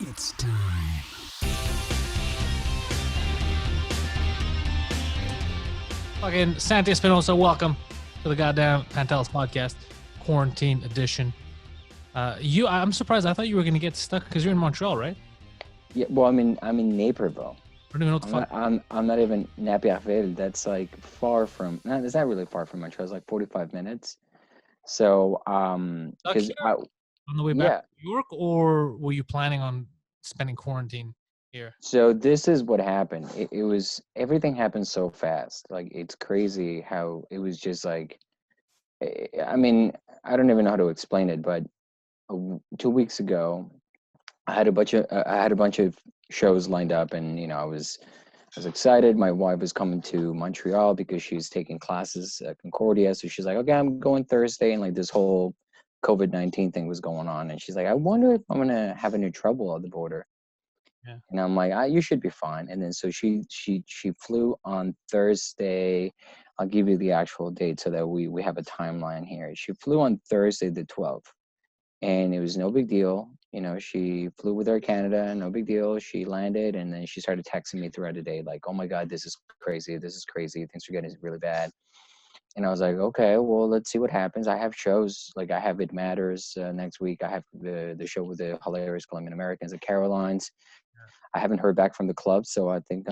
It's time. Fucking Santi, Espinosa, welcome to the goddamn Pantelis podcast, quarantine edition. I'm surprised. I thought you were gonna get stuck because you're in Montreal, right? Yeah, well, I'm in Naperville. I don't even know what the I'm fuck. not. I'm not even Naperville. That's like far from. No, it's not really far from Montreal. It's like 45 minutes. So, Stuck because here on the way back yeah. to New York, or were you planning on spending quarantine here? So this is what happened. It was everything happened so fast. Like it's crazy how it was just like. I mean, I don't even know how to explain it, but 2 weeks ago, I had a bunch of shows lined up, and I was excited. My wife was coming to Montreal because she's taking classes at Concordia. So she's like, okay, I'm going Thursday. And like this whole COVID-19 thing was going on. And she's like, I wonder if I'm going to have any trouble at the border. Yeah. And I'm like, you should be fine. And then so she flew on Thursday. I'll give you the actual date so that we have a timeline here. She flew on Thursday the 12th, and it was no big deal. She flew with Air Canada, no big deal. She landed, and then she started texting me throughout the day, like, "Oh my God, this is crazy! This is crazy! Things are getting really bad." And I was like, "Okay, well, let's see what happens." I have shows, like I have It Matters next week. I have the show with the hilarious Colombian Americans at Caroline's. I haven't heard back from the club, so I think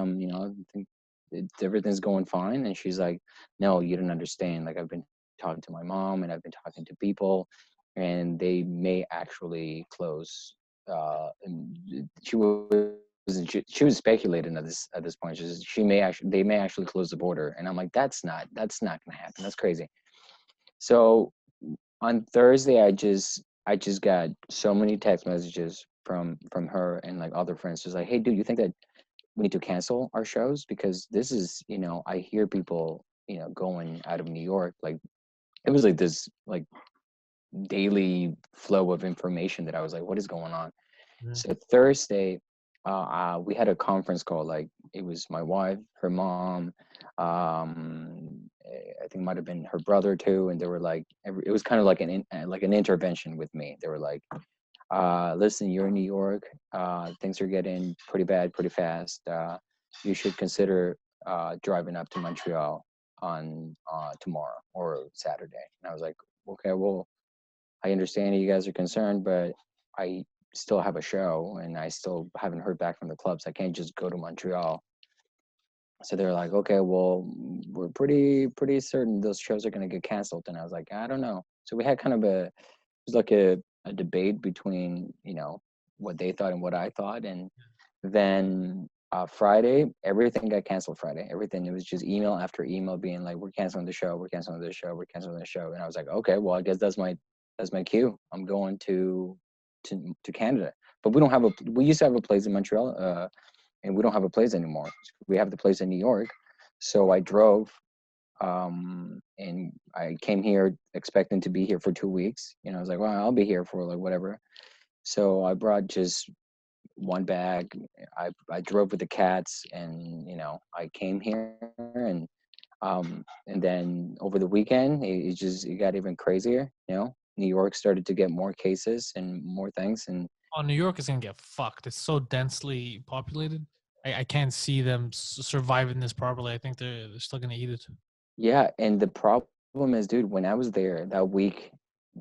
everything's going fine. And she's like, "No, you don't understand. Like I've been talking to my mom, and I've been talking to people, and they may actually close." And she was speculating at this point. They may actually close the border, and I'm like, that's not gonna happen. That's crazy. So on Thursday, I just got so many text messages from her and like other friends, just like, "Hey, dude, you think that we need to cancel our shows because this is, I hear people, going out of New York, like it was like this like daily flow of information that I was like, what is going on?" Yeah. So Thursday, we had a conference call. Like it was my wife, her mom, I think it might have been her brother too, and they were like, it was kind of like an intervention with me. They were like, listen, you're in New York. Things are getting pretty bad pretty fast. You should consider driving up to Montreal on tomorrow or Saturday. And I was like, okay, well, I understand you guys are concerned, but I still have a show and I still haven't heard back from the clubs. I can't just go to Montreal. So they're like, okay, well, we're pretty certain those shows are going to get canceled. And I was like, I don't know. So we had kind of it was like a debate between, what they thought and what I thought. And then Friday, everything got canceled Friday. Everything. It was just email after email being like, we're canceling the show, we're canceling the show, we're canceling the show. And I was like, okay, well, I guess that's my cue. I'm going to Canada. But we used to have a place in Montreal, and we don't have a place anymore. We have the place in New York. So I drove, and I came here expecting to be here for 2 weeks. I was like, well, I'll be here for like whatever. So I brought just one bag. I drove with the cats, and I came here, and then over the weekend it got even crazier. New York started to get more cases and more things, and Oh, New York is gonna get fucked. It's so densely populated. I can't see them surviving this properly. I think they're still gonna eat it. yeah. And the problem is, dude, when I was there that week,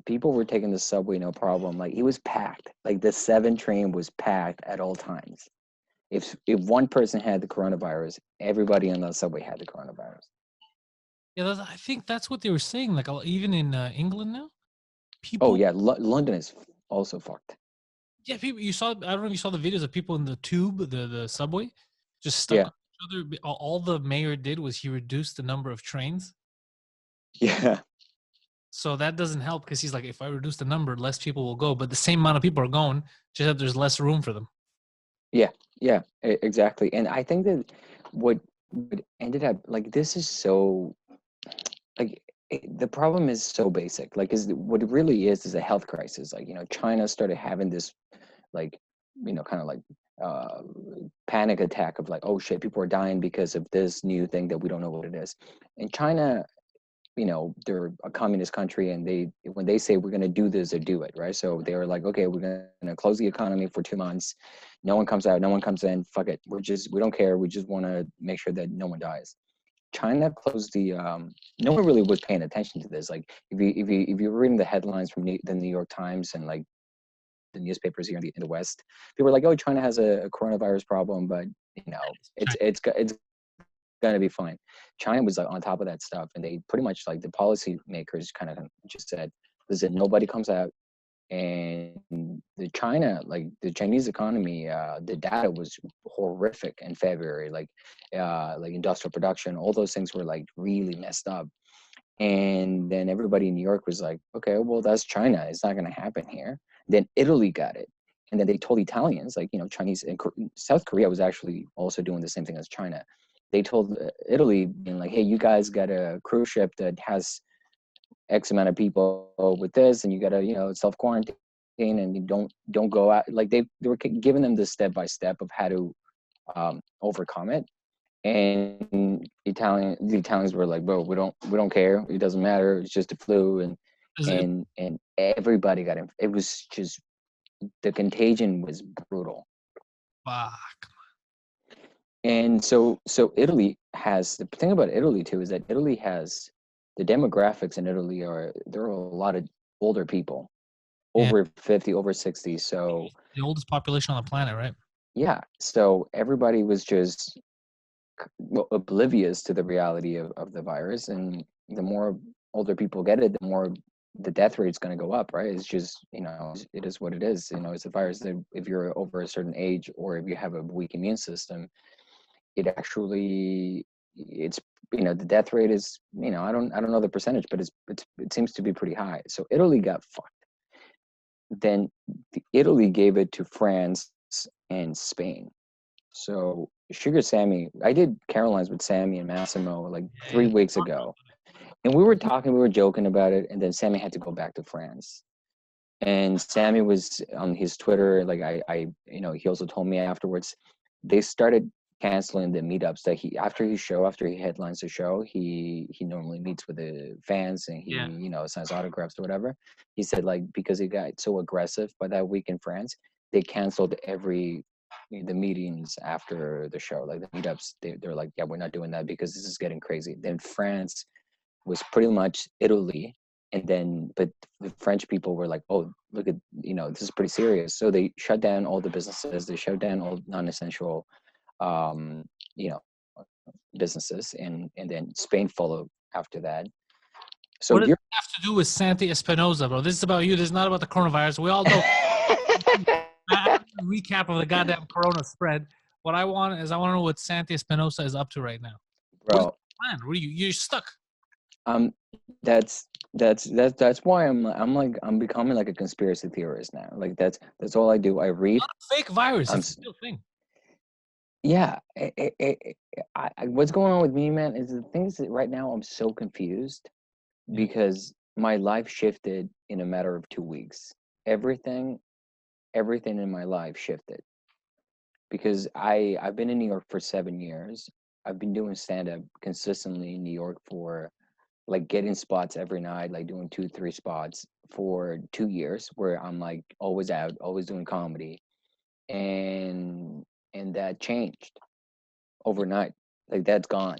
people were taking the subway no problem. Like it was packed. Like the 7 train was packed at all times. If one person had the coronavirus, everybody on the subway had the coronavirus. Yeah, I think that's what they were saying. Like even in England now, Oh people. yeah, London is also fucked. Yeah, people. You saw. I don't know if you saw the videos of people in the tube, the subway, just stuck Yeah, on each other. All the mayor did was he reduced the number of trains. yeah, So that doesn't help because he's like, if I reduce the number, less people will go. But the same amount of people are going, just that there's less room for them. yeah, yeah, exactly. And I think that what ended up like this is so like the problem is so basic. Like, is what it really is a health crisis. Like, China started having this like kind of like uh panic attack of like, oh shit, people are dying because of this new thing that we don't know what it is. And China, they're a communist country, and when they say we're going to do this, they do it, right? So they were like, okay, we're going to close the economy for 2 months. No one comes out, no one comes in. Fuck it. We don't care. We just want to make sure that no one dies. China closed the. No one really was paying attention to this. Like if you were reading the headlines from the New York Times and like the newspapers here in the West, people were like, oh, China has a coronavirus problem, but it's gonna be fine. China was like on top of that stuff, and they pretty much like the policy makers kind of just said, listen, nobody comes out. And the Chinese economy, the data was horrific in February. Like industrial production, all those things were like really messed up. And then everybody in New York was like, okay, well, that's China. It's not going to happen here. Then Italy got it. And then they told Italians, like, Chinese and South Korea was actually also doing the same thing as China. They told Italy, being like, hey, you guys got a cruise ship that has X amount of people with this, and you got to, self quarantine, and you don't go out. Like they were giving them the step by step of how to overcome it. And the Italians were like, bro, we don't care. It doesn't matter. It's just a flu. And everybody got it. It was just, the contagion was brutal. Fuck. And so Italy has, the thing about Italy too is that Italy has, the demographics in Italy there are a lot of older people, over 50, over 60. So the oldest population on the planet, right? Yeah. So everybody was just oblivious to the reality of the virus, and the more older people get it, the more the death rate's going to go up, right? It's just, it is what it is. It's a virus that if you're over a certain age, or if you have a weak immune system, it actually, it's, the death rate is, I don't know the percentage, but it seems to be pretty high. So Italy got fucked. Then Italy gave it to France and Spain. So Sugar Sammy, I did Caroline's with Sammy and Massimo like 3 weeks ago. And we were joking about it, and then Sammy had to go back to France. And Sammy was on his Twitter, like he also told me afterwards, they started canceling the meetups that after he headlines the show, he normally meets with the fans, and he signs autographs or whatever. He said, like, because it got so aggressive by that week in France, they canceled the meetings after the show, like the meetups. They're like, yeah, we're not doing that because this is getting crazy. Then France was pretty much Italy. And then, but the French people were like, oh, look at, this is pretty serious. So they shut down all the businesses. They shut down all non-essential, businesses. And then Spain followed after that. So what does it have to do with Santi Espinosa, bro? This is about you. This is not about the coronavirus. We all know. Recap of the goddamn corona spread. What I want to know what Santi Espinosa is up to right now. Bro, what is the plan? What are you're stuck? That's why I'm becoming like a conspiracy theorist now. Like that's all I do. I read. Not a fake virus. It's a real thing. Yeah. What's going on with me, man, is the things that right now I'm so confused because my life shifted in a matter of 2 weeks. Everything in my life shifted because I've been in New York for 7 years. I've been doing stand-up consistently in New York for, like, getting spots every night, like doing 2-3 spots for 2 years, where I'm like always out, always doing comedy. And that changed overnight. Like, that's gone.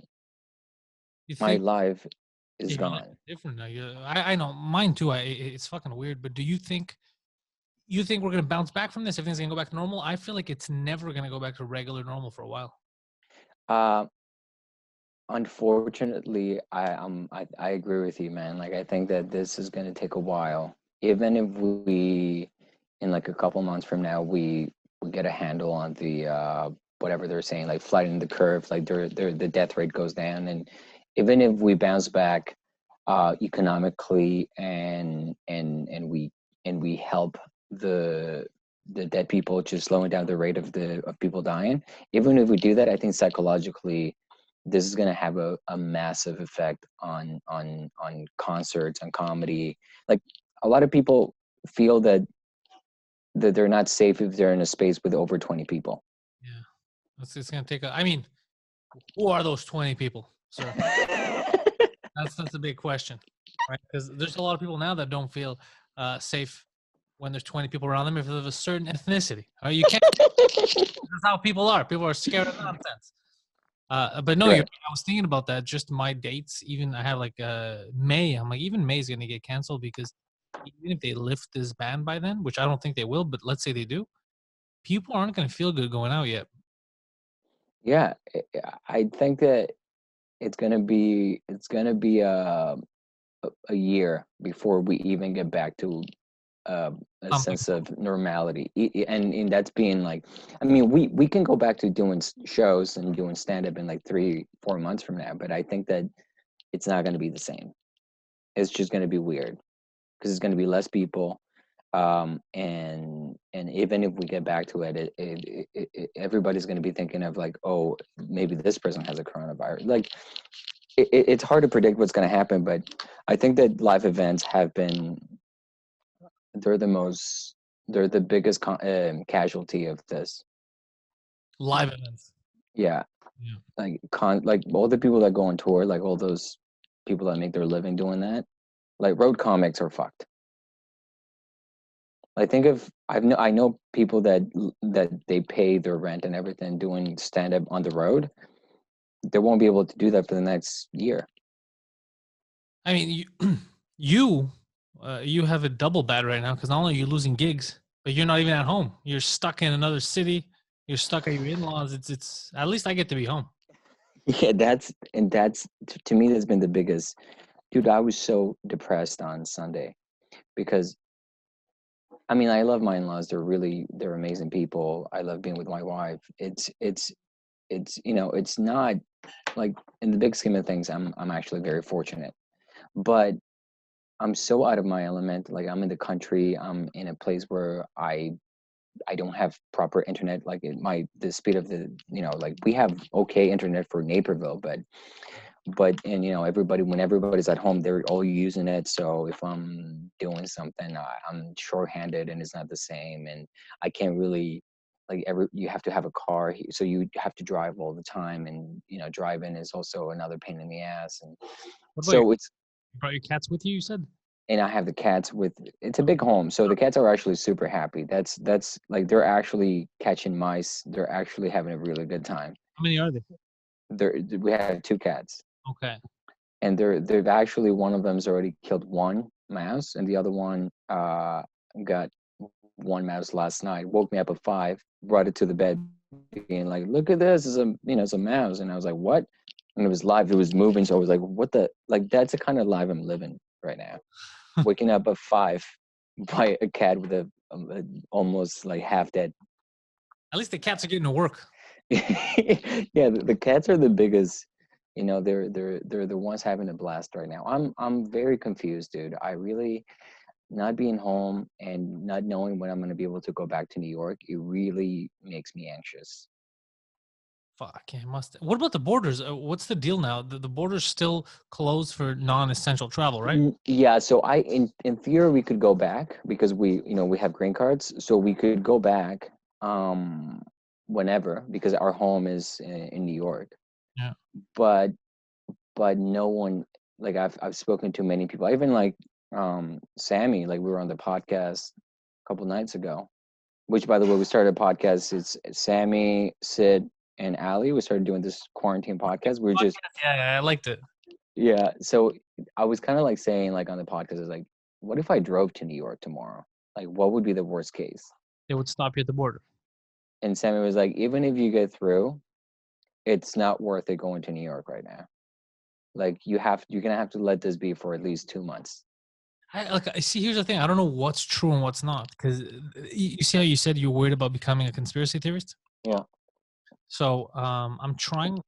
My life is gone. Different now. I know mine too. It's fucking weird. But do you think we're gonna bounce back from this? Everything's gonna go back to normal? I feel like it's never gonna go back to regular normal for a while. Unfortunately, I agree with you, man. Like, I think that this is going to take a while. Even if we, in like a couple months from now, we get a handle on the whatever they're saying, like flattening the curve, like the death rate goes down, and even if we bounce back economically, and we help the dead people, just slowing down the rate of people dying. Even if we do that, I think psychologically, this is going to have a massive effect on concerts, on comedy. Like, a lot of people feel that they're not safe if they're in a space with over 20 people. Yeah, it's going to take who are those 20 people, sir? That's a big question, right? Because there's a lot of people now that don't feel safe when there's 20 people around them if they're of a certain ethnicity. You can't. That's how people are. People are scared of nonsense. But no, Right. I was thinking about that. Just my dates. Even I have like May. I'm like, even May is going to get canceled because even if they lift this ban by then, which I don't think they will, but let's say they do, people aren't going to feel good going out yet. Yeah, I think that it's gonna be a year before we even get back to a Something. sense of normality. And that's being like, I mean, we can go back to doing shows and doing stand up in like 3-4 months from now, but I think that it's not going to be the same. It's just going to be weird because it's going to be less people. And even if we get back to it, everybody's going to be thinking of like, oh, maybe this person has a coronavirus. Like, it's hard to predict what's going to happen, but I think that live events have been they're the biggest casualty of this. Live events. Yeah, Yeah. like all the people that go on tour, like all those people that make their living doing that, like road comics are fucked. I think of I know people that they pay their rent and everything doing stand up on the road. They won't be able to do that for the next year. I mean, you have it double bad right now because not only are you losing gigs, but you're not even at home. You're stuck in another city. You're stuck at your in-laws. It's at least I get to be home. Yeah, that's to me that's been the biggest. Dude, I was so depressed on Sunday because I mean, I love my in-laws. They're amazing people. I love being with my wife. It's it's not like in the big scheme of things, I'm actually very fortunate. But I'm so out of my element. Like I'm in the country. I'm in a place where I don't have proper internet. Like the speed of the like we have okay internet for Naperville, but and when everybody's at home, they're all using it. So if I'm doing something, I'm shorthanded and it's not the same, and I can't really like you have to have a car, so you have to drive all the time, and driving is also another pain in the ass. And What about so it's you brought your cats with you? You said. and I have the cats with it's a big home, so the cats are actually super happy. That's like they're actually catching mice. They're actually having a really good time. How many are they? We have two cats, Okay. and they've actually one of them's already killed one mouse, and the other one got one mouse last night. Woke me up at 5, brought it to the bed, being like, "Look at this! It's a mouse." And I was like, "What?" And it was live. It was moving. So I was like, "What the like?" That's the kind of life I'm living right now. Waking up at 5 by a cat with a almost like half dead. At least the cats are getting to work. Yeah, the cats are the biggest. They're the ones having a blast right now. I'm very confused, dude. I really not being home and not knowing when I'm going to be able to go back to New York. It really makes me anxious. Fuck, I must. What about the borders? What's the deal now? The borders still closed for non-essential travel, right? Yeah, so in theory we could go back because we have green cards, so we could go back whenever because our home is in New York. Yeah. But no one like I've spoken to many people. Even like Sammy, like we were on the podcast a couple nights ago, which by the way we started a podcast. It's Sammy, Sid, and Ali. We started doing this quarantine podcast. We were just Yeah, I liked it. yeah. So I was kind of like saying like on the podcast, is like, what if I drove to New York tomorrow? Like, what would be the worst case? They would stop you at the border. And Sammy was like, even if you get through, it's not worth it going to New York right now. Like you're gonna have to let this be for at least 2 months. I see. Here's the thing. I don't know what's true and what's not because you see how you said you're worried about becoming a conspiracy theorist. Yeah. So I'm trying.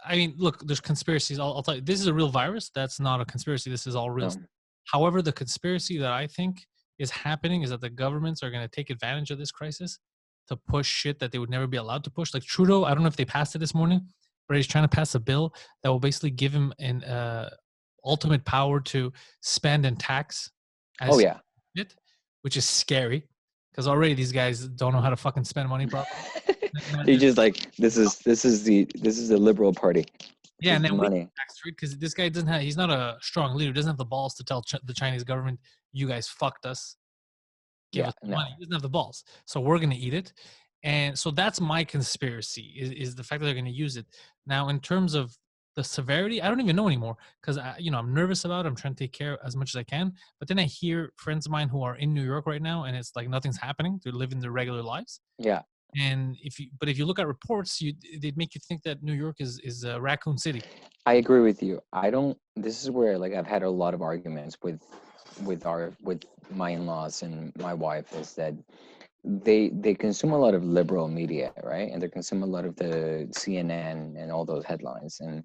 I mean, look, there's conspiracies. I'll tell you, this is a real virus. That's not a conspiracy. This is all real. No. However, the conspiracy that I think is happening is that the governments are going to take advantage of this crisis to push shit that they would never be allowed to push. Like Trudeau, I don't know if they passed it this morning, but he's trying to pass a bill that will basically give him an ultimate power to spend and tax. Oh yeah. It, which is scary because already these guys don't know how to fucking spend money properly. He's just like this is the liberal party. Yeah, and Easy then we money. tax free because this guy doesn't have. He's not a strong leader. Doesn't have the balls to tell the Chinese government, "You guys fucked us. Give Yeah, us the no. money." He doesn't have the balls, so we're gonna eat it. And so that's my conspiracy is the fact that they're gonna use it. Now, in terms of the severity, I don't even know anymore because I'm nervous about it. I'm trying to take care as much as I can. But then I hear friends of mine who are in New York right now, and it's like nothing's happening. They're living their regular lives. Yeah, And if you look at reports, they'd make you think that New York is a raccoon city. I agree with you. I don't. This is where like I've had a lot of arguments with my in-laws and my wife is that they consume a lot of liberal media, right? And they consume a lot of the CNN and all those headlines, and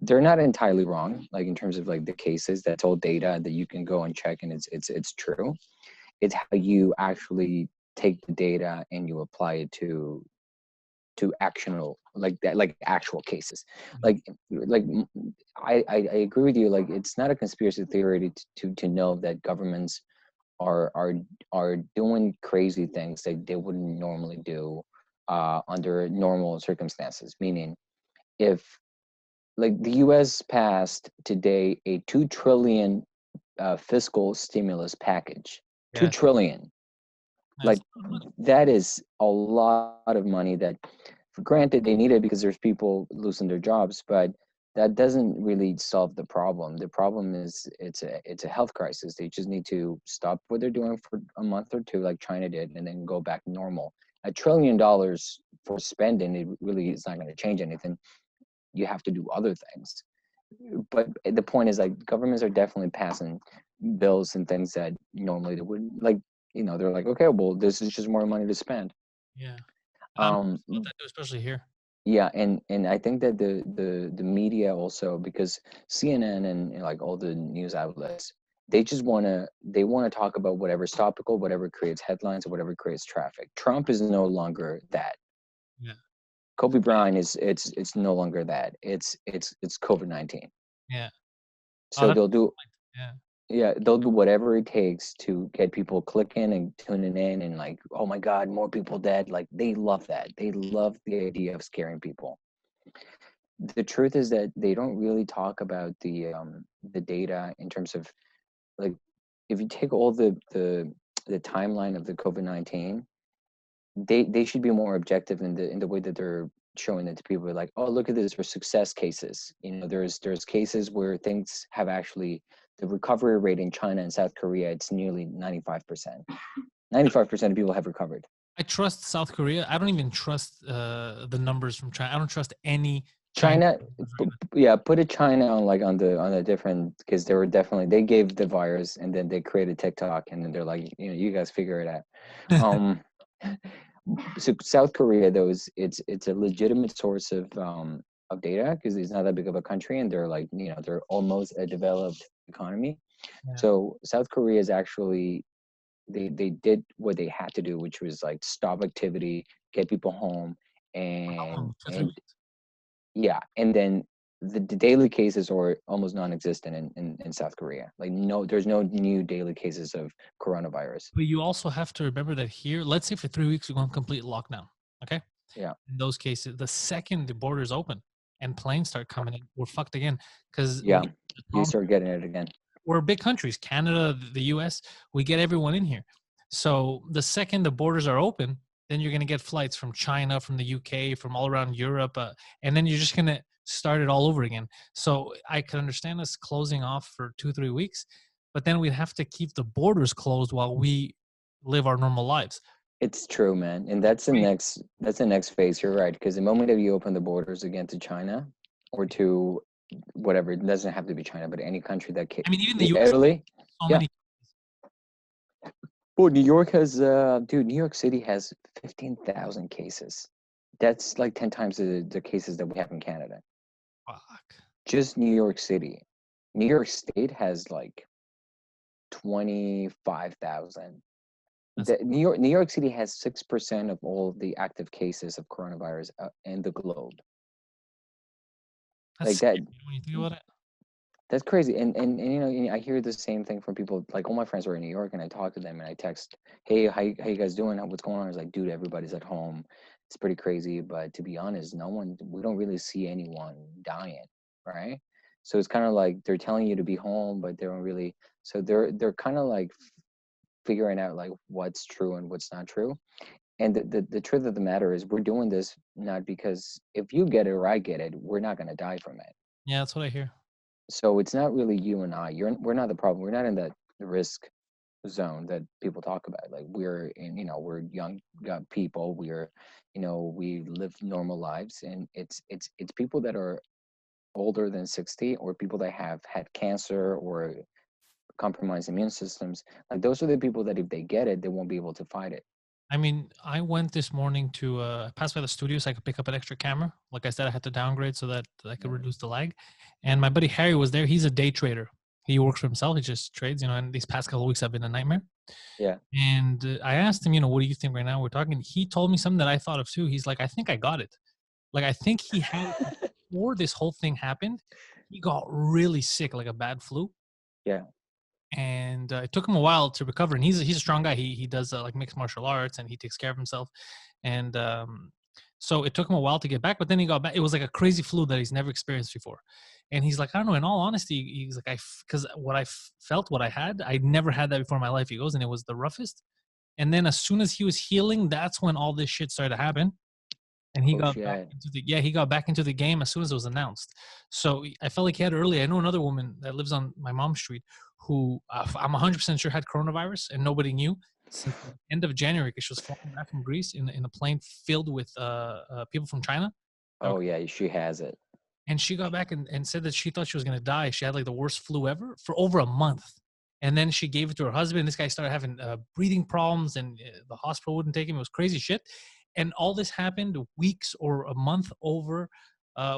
they're not entirely wrong. Like in terms of like the cases, that's all data that you can go and check, and it's true. It's how you actually take the data and you apply it to actionable like that, like actual cases. Yeah. Like like I agree with you. Like it's not a conspiracy theory to know that governments are doing crazy things that they wouldn't normally do under normal circumstances. Meaning, if like the U.S. passed today a 2 trillion fiscal stimulus package, two Yes. trillion, Yes. like that is a lot of money that, for granted, they need it because there's people losing their jobs, but that doesn't really solve the problem. The problem is it's a health crisis. They just need to stop what they're doing for a month or two, like China did, and then go back normal. $1 trillion for spending, it really is not going to change anything. You have to do other things. But the point is, like, governments are definitely passing bills and things that normally they wouldn't. Like, they're like, okay, well, this is just more money to spend. Yeah. I'm Um, about that too, especially here. yeah, and I think that the media also, because CNN and like all the news outlets, they want to talk about whatever's topical, whatever creates headlines, or whatever creates traffic. Trump is no longer that. Yeah. Kobe Bryant is it's no longer that. It's COVID-19. Yeah. Oh, So that's they'll do yeah. Yeah, they'll do whatever it takes to get people clicking and tuning in and like, oh my God, more people dead. Like they love that. They love the idea of scaring people. The truth is that they don't really talk about the data in terms of, like, if you take all the timeline of the COVID-19, they should be more objective in the way that they're showing it to people. Like, oh, look at this for success cases. There's cases where things have actually, the recovery rate in China and South Korea, it's nearly 95%. 95% of people have recovered. I trust South Korea. I don't even trust the numbers from China. I don't trust any Chinese. China, yeah, put a China on, like, on a different, because they gave the virus and then they created TikTok and then they're like, you guys figure it out. Um, so South Korea, though, it's a legitimate source of data because it's not that big of a country and they're like, they're almost a developed economy. Yeah. So South Korea is actually, they did what they had to do, which was like stop activity, get people home, How and long? 2, 3 and weeks. yeah, and then the daily cases are almost non-existent in South Korea. Like, no, there's no new daily cases of coronavirus. But you also have to remember that here, let's say for 3 weeks we go on complete lockdown. Okay. Yeah, In those cases, the second the borders open and planes start coming in, we're fucked again. Because yeah, the you problem, start getting it again. we're big countries, Canada, the US, we get everyone in here. So the second the borders are open, then you're going to get flights from China, from the UK, from all around Europe. And then you're just going to start it all over again. So I can understand us closing off for 2, 3 weeks, but then we'd have to keep the borders closed while we live our normal lives. It's true, man, and that's the next phase. You're right, because the moment that you open the borders again to China or to whatever, it doesn't have to be China, but any country that I mean, even the US, Italy, so yeah. many. Well, New York has, dude, New York City has 15,000 cases. That's like 10 times the cases that we have in Canada. Fuck. Just New York City. New York State has like 25,000. That's New York City has 6% of all the active cases of coronavirus in the globe. that's Like that, scary when you think about it. that's crazy. And I hear the same thing from people. Like, all my friends are in New York, and I talk to them and I text, hey, how you guys doing? What's going on? It's like, dude, everybody's at home. It's pretty crazy, but to be honest, we don't really see anyone dying. right? So it's kind of like they're telling you to be home, but they don't really. So they're kind of like figuring out like what's true and what's not true. And the truth of the matter is, we're doing this not because if you get it or I get it, we're not going to die from it. Yeah, that's what I hear. So it's not really you and I. We're not the problem. We're not in that risk zone that people talk about. Like we're in, we're young people. We're, we live normal lives, and it's people that are older than 60, or people that have had cancer or compromised immune systems. Like those are the people that if they get it, they won't be able to fight it. I mean, I went this morning to pass by the studio so I could pick up an extra camera. Like I said, I had to downgrade so that I could reduce the lag. And my buddy Harry was there. He's a day trader. He works for himself. He just trades, and these past couple of weeks have been a nightmare. Yeah. And I asked him, what do you think right now? We're talking. He told me something that I thought of too. He's like, I think I got it. Like, I think he had, before this whole thing happened, he got really sick, like a bad flu. Yeah. And it took him a while to recover. And he's a strong guy. He does like mixed martial arts, and he takes care of himself. And so it took him a while to get back, but then he got back. It was like a crazy flu that he's never experienced before. And he's like, I don't know. In all honesty, he's like, because what I felt, what I had, I never had that before in my life. He goes, and it was the roughest. And then as soon as he was healing, that's when all this shit started to happen. And he got back into he got back into the game as soon as it was announced. So I felt like he had early. I know another woman that lives on my mom's street who I'm 100% sure had coronavirus, and nobody knew since the end of January, because she was flying back from Greece in a plane filled with people from China. Oh yeah, she has it. And she got back and said that she thought she was going to die. She had like the worst flu ever for over a month. And then she gave it to her husband. This guy started having breathing problems, and the hospital wouldn't take him. It was crazy shit. And all this happened weeks or a month over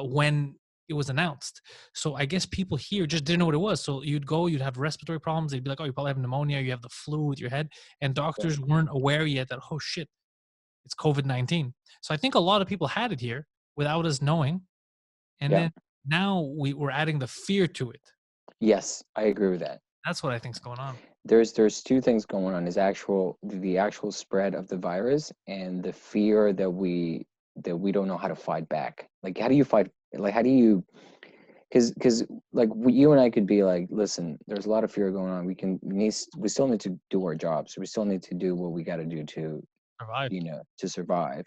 when it was announced. So I guess people here just didn't know what it was. So you'd go, you'd have respiratory problems. They'd be like, oh, you probably have pneumonia. You have the flu with your head. And doctors weren't aware yet that, oh, shit, it's COVID-19. So I think a lot of people had it here without us knowing. And then now we're adding the fear to it. Yes, I agree with that. That's what I think is going on. There's two things going on: is the actual spread of the virus, and the fear that we don't know how to fight back. Like, how do you fight? Like, how do you? Because like you and I could be like, listen, there's a lot of fear going on. We still need to do our jobs. We still need to do what we got to do to Survive. To survive.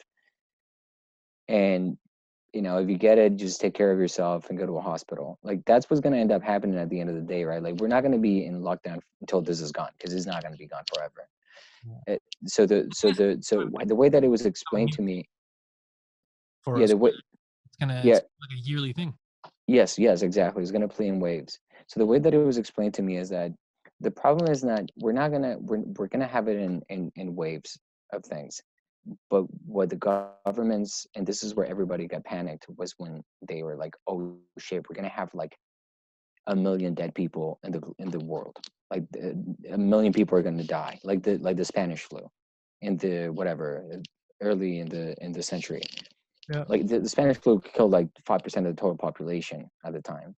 And if you get it, just take care of yourself and go to a hospital. Like, that's what's going to end up happening at the end of the day, right? Like, we're not going to be in lockdown until this is gone, because it's not going to be gone forever. So the way that it was explained to me, it's gonna like a yearly thing. Yes, exactly. It's gonna play in waves. So the way that it was explained to me is that the problem is not we're gonna have it in waves of things. But what the governments, and this is where everybody got panicked, was when they were like, oh shit, we're gonna have like 1 million dead people in the world. Like 1 million people are gonna die, like the Spanish flu in the early in the century. Yeah. Like the Spanish flu killed like 5% of the total population at the time.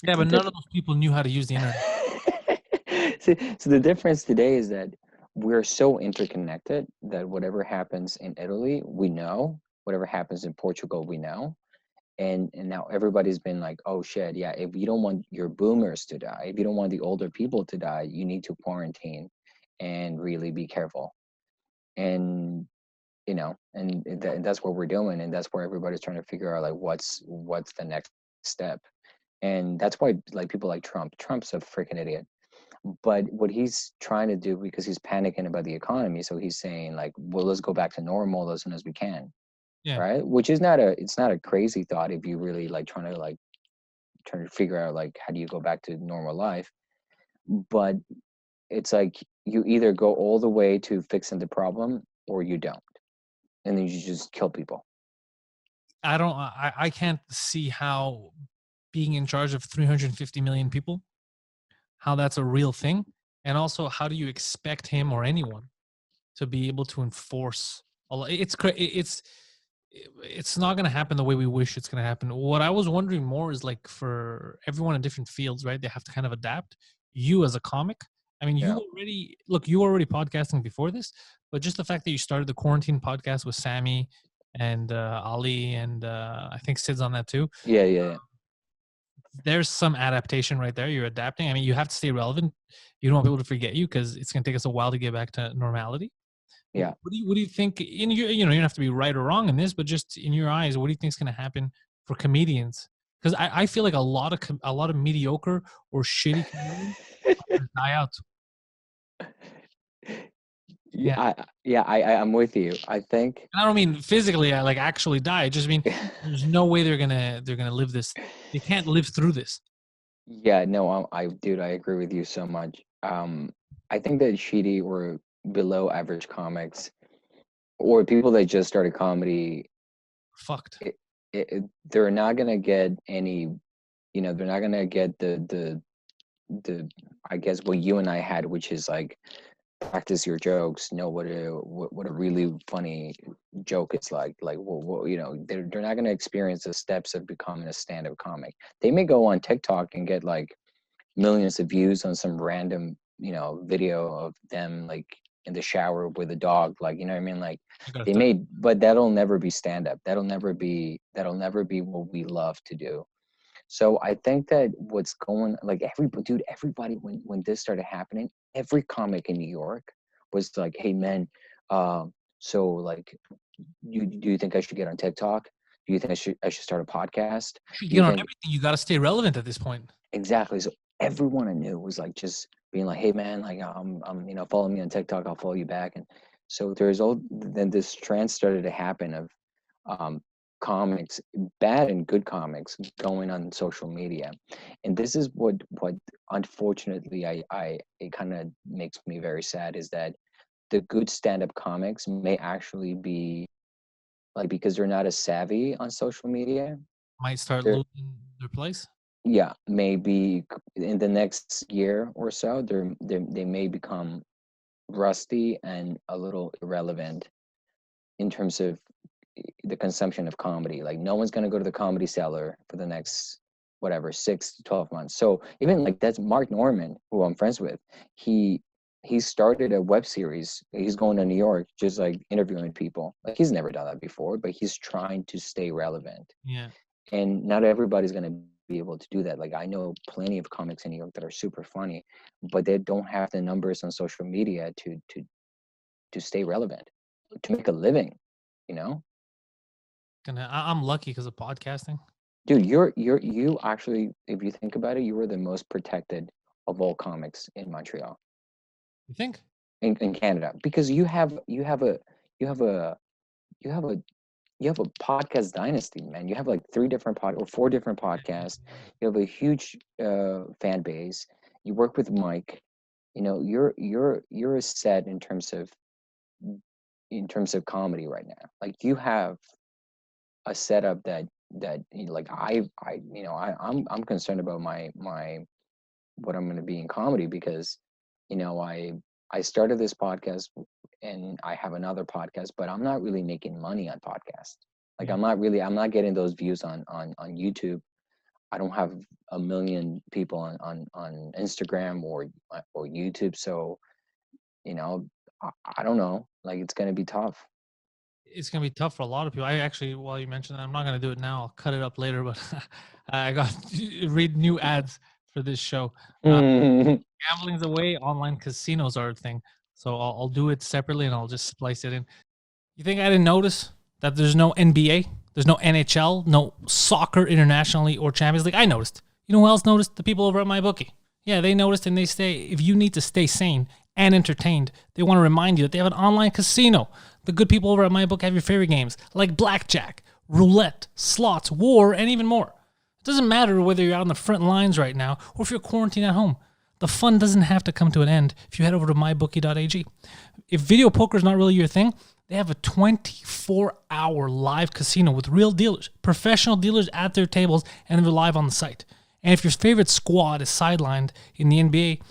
Yeah, but none of those people knew how to use the internet. So the difference today is that we're so interconnected that whatever happens in Italy, we know. Whatever happens in Portugal, we know. And now everybody's been like, oh shit, yeah, if you don't want your boomers to die, if you don't want the older people to die, you need to quarantine and really be careful. And and that's what we're doing, and that's where everybody's trying to figure out like what's the next step. And that's why like people like Trump's a freaking idiot. But what he's trying to do, because he's panicking about the economy, so he's saying like, well, let's go back to normal as soon as we can. Yeah. Right, which is not a crazy thought if you really like trying to figure out like how do you go back to normal life. But it's like you either go all the way to fixing the problem or you don't, and then you just kill people. I can't see how being in charge of 350 million people, how that's a real thing. And also, how do you expect him or anyone to be able to enforce it's not going to happen the way we wish it's going to happen. What I was wondering more is like, for everyone in different fields, right? They have to kind of adapt. You as a comic, I mean, you were already podcasting before this, but just the fact that you started the quarantine podcast with Sammy, and Ali, and I think Sid's on that too. Yeah. There's some adaptation right there. You're adapting. I mean, you have to stay relevant. You don't want people to forget you because it's going to take us a while to get back to normality. Yeah. What do you think in your, you don't have to be right or wrong in this, but just in your eyes, what do you think is going to happen for comedians? Because I feel like a lot of mediocre or shitty comedians are gonna die out. Yeah. I'm with you. I think. And I don't mean physically, I like actually die. I just mean there's no way they're gonna live this. They can't live through this. Yeah, no, dude, I agree with you so much. I think that shitty or below average comics or people that just started comedy, Fucked. they're not gonna get any, they're not gonna get the I guess what you and I had, which is like practice your jokes, know what a really funny joke is like they're not gonna experience the steps of becoming a stand-up comic. They may go on TikTok and get like millions of views on some random video of them like in the shower with a dog, like, you know what I mean, like they made, but that'll never be stand-up. That'll never be what we love to do. So I think that what's going, like, everybody when this started happening, every comic in New York was like, hey man, so like, do you think I should get on TikTok? Do you think I should start a podcast? You Do get you on think everything. You got to stay relevant at this point. exactly? So everyone I knew was like just being like, hey man, like follow me on TikTok, I'll follow you back. And so then this trend started to happen of comics, bad and good comics, going on social media. And this is what unfortunately it kind of makes me very sad, is that the good stand-up comics may actually be like, because they're not as savvy on social media, Might start they're losing their place. yeah, maybe in the next year or so they may become rusty and a little irrelevant in terms of the consumption of comedy. Like, no one's going to go to the Comedy Cellar for the next whatever 6 to 12 months. So even like, that's Mark Norman, who I'm friends with. He started a web series. He's going to New York, just like interviewing people. Like, he's never done that before, but he's trying to stay relevant. Yeah. And not everybody's going to be able to do that. Like, I know plenty of comics in New York that are super funny, but they don't have the numbers on social media to stay relevant, to make a living, you know? I'm lucky because of podcasting. Dude, you actually, if you think about it, you were the most protected of all comics in Montreal, You think? in Canada, because you have a you have a podcast dynasty, man. You have like 4 different podcasts. You have a huge fan base. You work with Mike. You know, you're a set in terms of comedy right now. Like, you have a setup that like, I'm concerned about my what I'm going to be in comedy, because I started this podcast and I have another podcast, but I'm not really making money on podcasts. Like, Yeah. I'm not getting those views on YouTube. I don't have a million people on Instagram or YouTube. So, I don't know, like, it's going to be tough. It's gonna be tough for a lot of people. I actually, while you mentioned that, I'm not gonna do it now. I'll cut it up later. But I got to read new ads for this show. Gambling's away. Online casinos are a thing. So I'll do it separately and I'll just splice it in. You think I didn't notice that there's no NBA, there's no NHL, no soccer internationally or Champions League? I noticed. You know who else noticed? The people over at MyBookie. Yeah, they noticed, and they say if you need to stay sane and entertained, they want to remind you that they have an online casino. The good people over at MyBook have your favorite games like blackjack, roulette, slots, war, and even more. It doesn't matter whether you're out on the front lines right now or if you're quarantined at home. The fun doesn't have to come to an end if you head over to mybookie.ag. If video poker is not really your thing, they have a 24-hour live casino with real dealers, professional dealers at their tables, and they're live on the site. And if your favorite squad is sidelined in the NBA,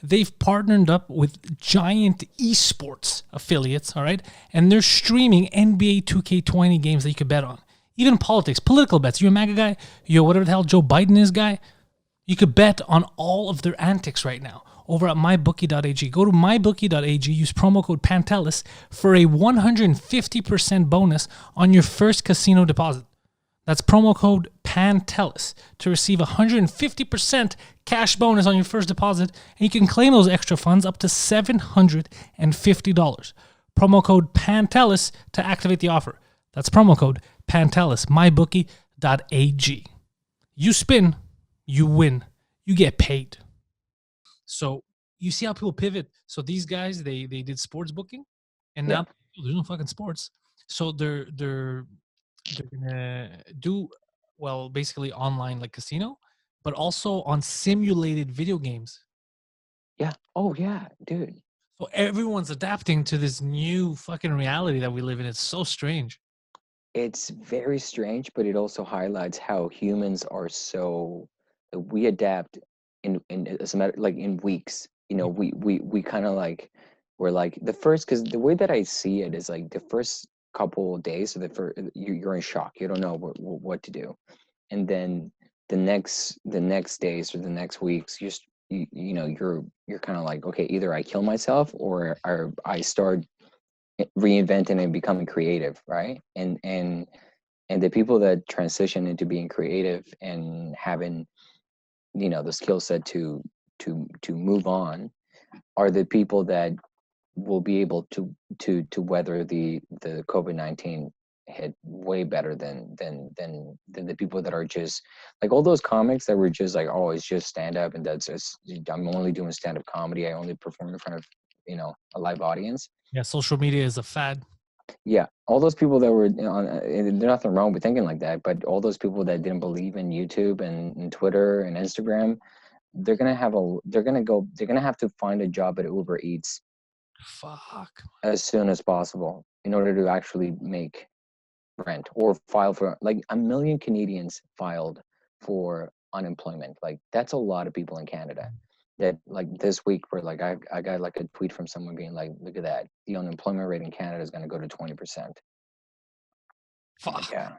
they've partnered up with giant esports affiliates, all right? And they're streaming NBA 2K20 games that you could bet on. Even politics, political bets. You're a MAGA guy, you're whatever the hell Joe Biden is guy, you could bet on all of their antics right now. over at mybookie.ag. Go to mybookie.ag, use promo code Pantelis for a 150% bonus on your first casino deposit. That's promo code Pantelis to receive 150% cash bonus on your first deposit, and you can claim those extra funds up to $750. Promo code Pantelis to activate the offer. That's promo code Pantelis, mybookie.ag. You spin, you win, you get paid. So you see how people pivot. So these guys, they did sports booking, and now there's no fucking sports. So they're gonna do, well, basically online like casino, but also on simulated video games. Yeah. Oh yeah, dude. So everyone's adapting to this new fucking reality that we live in. It's so strange. It's very strange, but it also highlights how humans are so we adapt in as a matter like in weeks. You know, we kind of like we're like the first because the way that I see it is like the first couple of days or the first you're in shock. You don't know what to do, and then the next days or the next weeks you know you're kind of like, okay, either I kill myself or I start reinventing and becoming creative, right? And the people that transition into being creative and having, you know, the skill set to move on are the people that will be able to weather the COVID-19 hit way better than the people that are just like all those comics that were just like, oh, it's just stand up and that's just, I'm only doing stand up comedy, I only perform in front of, you know, a live audience. Yeah, social media is a fad. Yeah, all those people that were on, there's nothing wrong with thinking like that, but all those people that didn't believe in YouTube and Twitter and Instagram, they're gonna have to find a job at Uber Eats Fuck. as soon as possible in order to actually make rent or file for, like, 1 million Canadians filed for unemployment. Like that's a lot of people in Canada. That like this week where like I got like a tweet from someone being like, look at that, the unemployment rate in Canada is going to go to 20%. Fuck. Yeah, And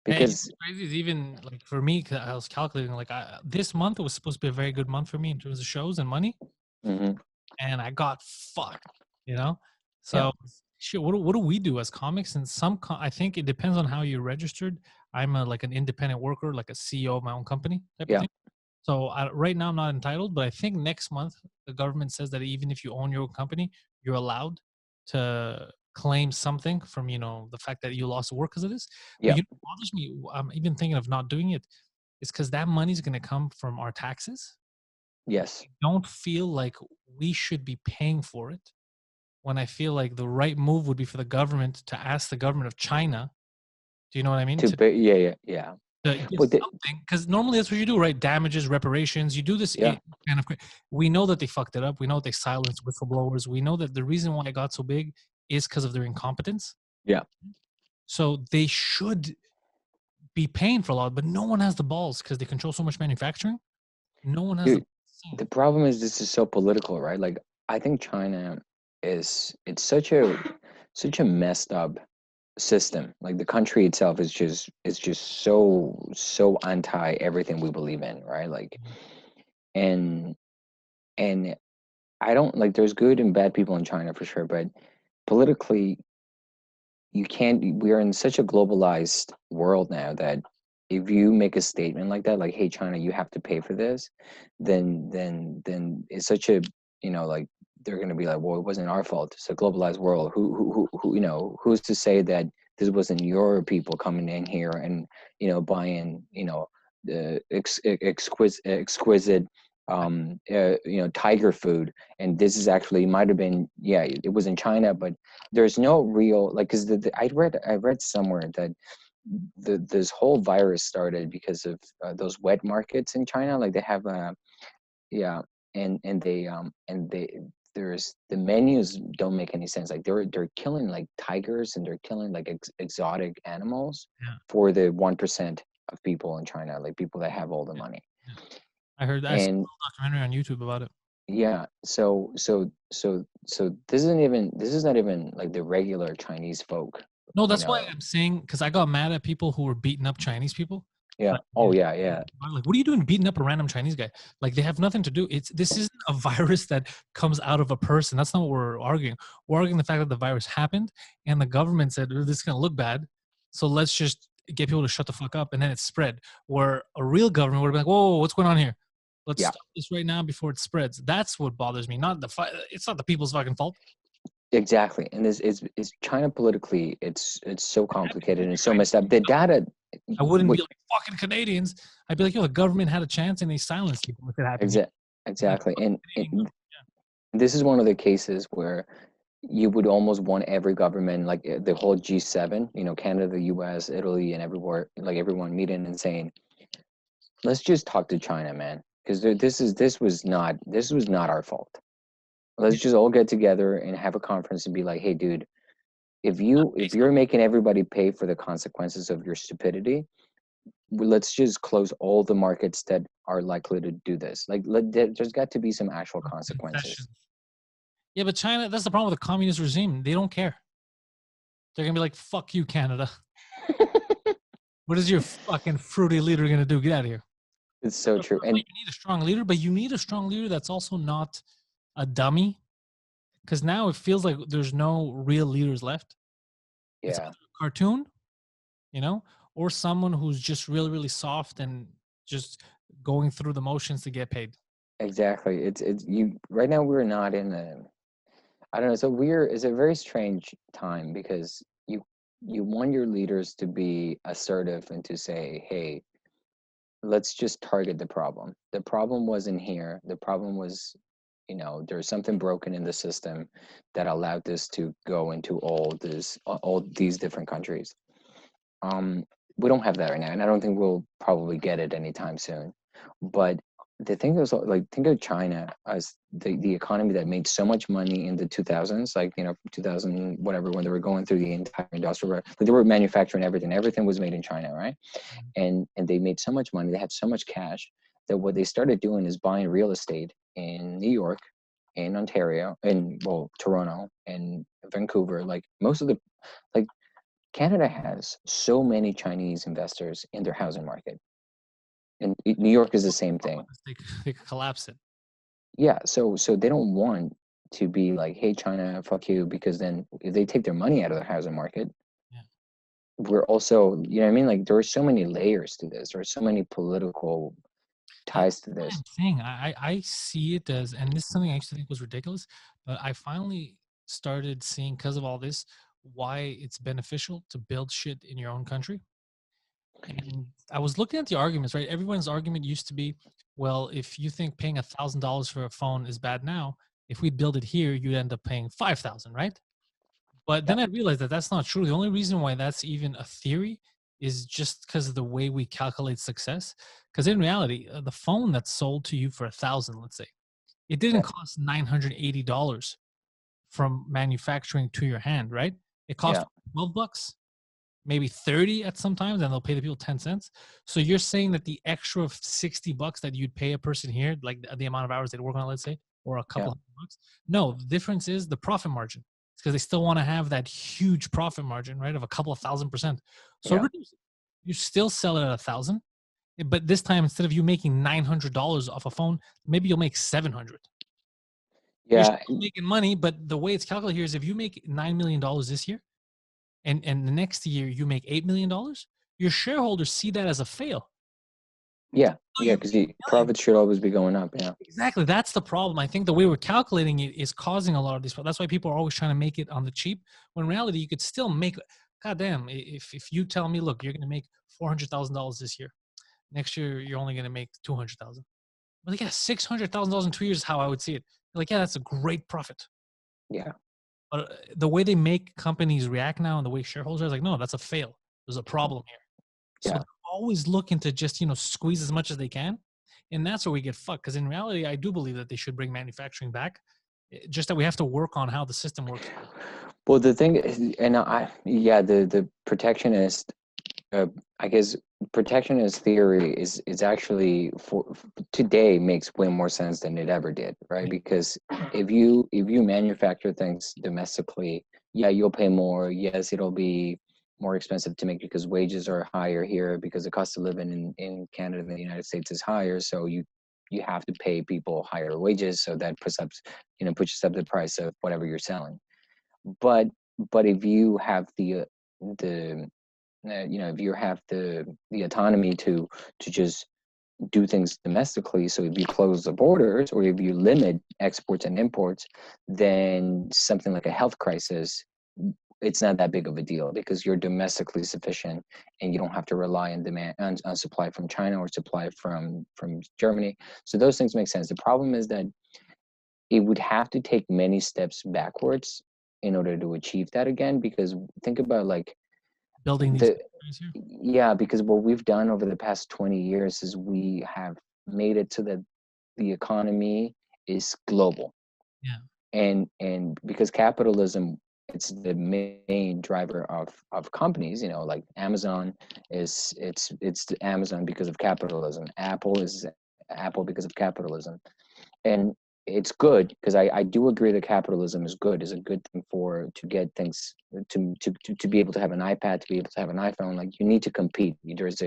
because crazy is even like for me, 'cause I was calculating like this month it was supposed to be a very good month for me in terms of shows and money, mhm, and I got fucked, you know. yeah, So shit, what do we do as comics? And I think it depends on how you're registered. I'm like an independent worker, like a CEO of my own company type of yeah, thing. So right now I'm not entitled, but I think next month the government says that even if you own your own company, you're allowed to claim something from, you know, the fact that you lost work because of this. But yeah, you know what bothers me, I'm even thinking of not doing it, is because that money's going to come from our taxes. yes, Don't feel like we should be paying for it, when I feel like the right move would be for the government to ask the government of China, do you know what I mean? to pay, yeah, yeah, yeah. To give But the, something, because normally that's what you do, right? Damages, reparations. You do this yeah, kind of. We know that they fucked it up. We know they silenced whistleblowers. We know that the reason why it got so big is because of their incompetence. yeah, So they should be paying for a lot, but no one has the balls because they control so much manufacturing. No one has the. dude. The problem is this is so political, right? Like I think China it's such a messed up system. Like the country itself is just so anti everything we believe in, right? Like and and I don't like there's good and bad people in China for sure, but politically you can't we're in such a globalized world now that if you make a statement like that, like, hey China, you have to pay for this, then it's such a, you know, like they're going to be like, well, it wasn't our fault, it's a globalized world, who you know, who's to say that this wasn't your people coming in here and, you know, buying, you know, the exquisite you know, tiger food, and this is actually might have been, yeah, it was in China, but there's no real like because I read somewhere that this whole virus started because of those wet markets in China. Like they have yeah, and they there's the menus don't make any sense. Like they're killing like tigers and they're killing like exotic animals Yeah, for the 1% of people in China, like people that have all the yeah, money. yeah. I heard. I saw And a documentary on YouTube about it. yeah, so this is not even like the regular Chinese folk, No, you that's why know. I'm saying, because I got mad at people who were beating up Chinese people. Yeah. Like, Oh yeah, yeah. I'm like, what are you doing beating up a random Chinese guy? Like, they have nothing to do. This isn't a virus that comes out of a person. That's not what we're arguing. We're arguing the fact that the virus happened and the government said, "Oh, this is going to look bad. So let's just get people to shut the fuck up." And then it spread. Where a real government would be like, whoa, what's going on here? Let's Yeah. stop this right now before it spreads. That's what bothers me. Not it's not the people's fucking fault. Exactly. And this is China politically, it's so complicated and so Right? messed up. The data I wouldn't what be like fucking Canadians. I'd be like, yo, the government had a chance and they silenced people if it happened here. Like, exactly. fuck And, the Canadian government. this is one of the cases where you would almost want every government, like the whole G7, Canada, the US, Italy, and everywhere, like everyone meeting and saying, let's just talk to China, man. Because this was not our fault. Let's Yeah. just all get together and have a conference and be like, hey, dude, if Based you're making everybody pay for the consequences of your stupidity, let's just close all the markets that are likely to do this. Like, there's got to be some actual on consequences. concessions. Yeah, but China, that's the problem with the communist regime. They don't care. They're gonna be like, fuck you, Canada. What is your fucking fruity leader gonna do? Get out of here. It's so That's true. why And you need a strong leader, but you need a strong leader that's also not a dummy. Because now it feels like there's no real leaders left. It's either yeah, a cartoon, you know, or someone who's just really, really soft and just going through the motions to get paid. exactly. It's you right now we're not in a, I don't know, it's a very strange time because you want your leaders to be assertive and to say, hey, let's just target the problem. The problem wasn't here. The problem was, there's something broken in the system that allowed this to go into all these different countries. Um, we don't have that right now, and I don't think we'll probably get it anytime soon. But the thing is, like, think of China as the economy that made so much money in the 2000s, like 2000 whatever, when they were going through the entire industrial, like they were manufacturing everything. Everything was made in China, right? And they made so much money, they had so much cash that what they started doing is buying real estate in New York, in Ontario, in well Toronto, and Vancouver. Like most of the, like, Canada has so many Chinese investors in their housing market, and New York is the same thing. They could collapse it. Yeah, so they don't want to be like, hey, China, fuck you, because then if they take their money out of the housing market, Yeah. we're also, you know what I mean? Like, there are so many layers to this. There are so many political ties to What this. I'm saying. I see it as, and this is something I used to think was ridiculous, but I finally started seeing, because of all this, why it's beneficial to build shit in your own country. And I was looking at the arguments, right? Everyone's argument used to be, well, if you think paying $1,000 for a phone is bad now, if we build it here, you'd end up paying 5,000, right? But Yeah, then I realized that that's not true. The only reason why that's even a theory is just because of the way we calculate success. Because in reality, the phone that's sold to you for 1,000, let's say, it didn't yeah, cost $980 from manufacturing to your hand, right? It cost yeah, 12 bucks, maybe 30 at sometimes, and they'll pay the people 10 cents. So you're saying that the extra of 60 bucks that you'd pay a person here, like the amount of hours they'd work on, let's say, or a yeah, couple of bucks. No, the difference is the profit margin. It's because they still want to have that huge profit margin, right? Of a couple of 1,000%. So yeah, reduce it. You still sell it at 1,000, but this time instead of you making $900 off a phone, maybe you'll make 700. You're yeah, still making money, but the way it's calculated here is if you make $9 million this year, and the next year you make $8 million, your shareholders see that as a fail. yeah, So yeah. you Because made the profits should always be going up. Yeah, exactly. That's the problem. I think the way we're calculating it is causing a lot of these. That's why people are always trying to make it on the cheap. When in reality, you could still make. God damn! If you tell me, look, you're going to make $400,000 this year, next year you're only going to make 200,000. But like, yeah, $600,000 in 2 years is how I would see it. Like, yeah, that's a great profit. yeah, But the way they make companies react now and the way shareholders are like, no, that's a fail. There's a problem here. So yeah. they're always looking to just, squeeze as much as they can. And that's where we get fucked. Because in reality, I do believe that they should bring manufacturing back. Just that we have to work on how the system works. Well, the thing is, and yeah, the protectionist, I guess, protectionist theory is actually for today makes way more sense than it ever did, right? Because if you manufacture things domestically, yeah, you'll pay more. Yes, it'll be more expensive to make because wages are higher here, because the cost of living in Canada and the United States is higher. So you have to pay people higher wages. So that puts up, pushes up the price of whatever you're selling. But if you have the if you have the autonomy to just do things domestically, so if you close the borders or if you limit exports and imports, then something like a health crisis, it's not that big of a deal because you're domestically sufficient and you don't have to rely on demand on supply from China or supply from Germany. So those things make sense. The problem is that it would have to take many steps backwards in order to achieve that again, because think about like Building these the factories here. yeah, because what we've done over the past 20 years is we have made it so that the economy is global. Yeah. And because capitalism, it's the main driver of companies, like Amazon it's the Amazon because of capitalism. Apple is Apple because of capitalism. And it's good because I do agree that capitalism is a good thing for to get things to be able to have an iPad, to be able to have an iPhone. Like, you need to compete. There's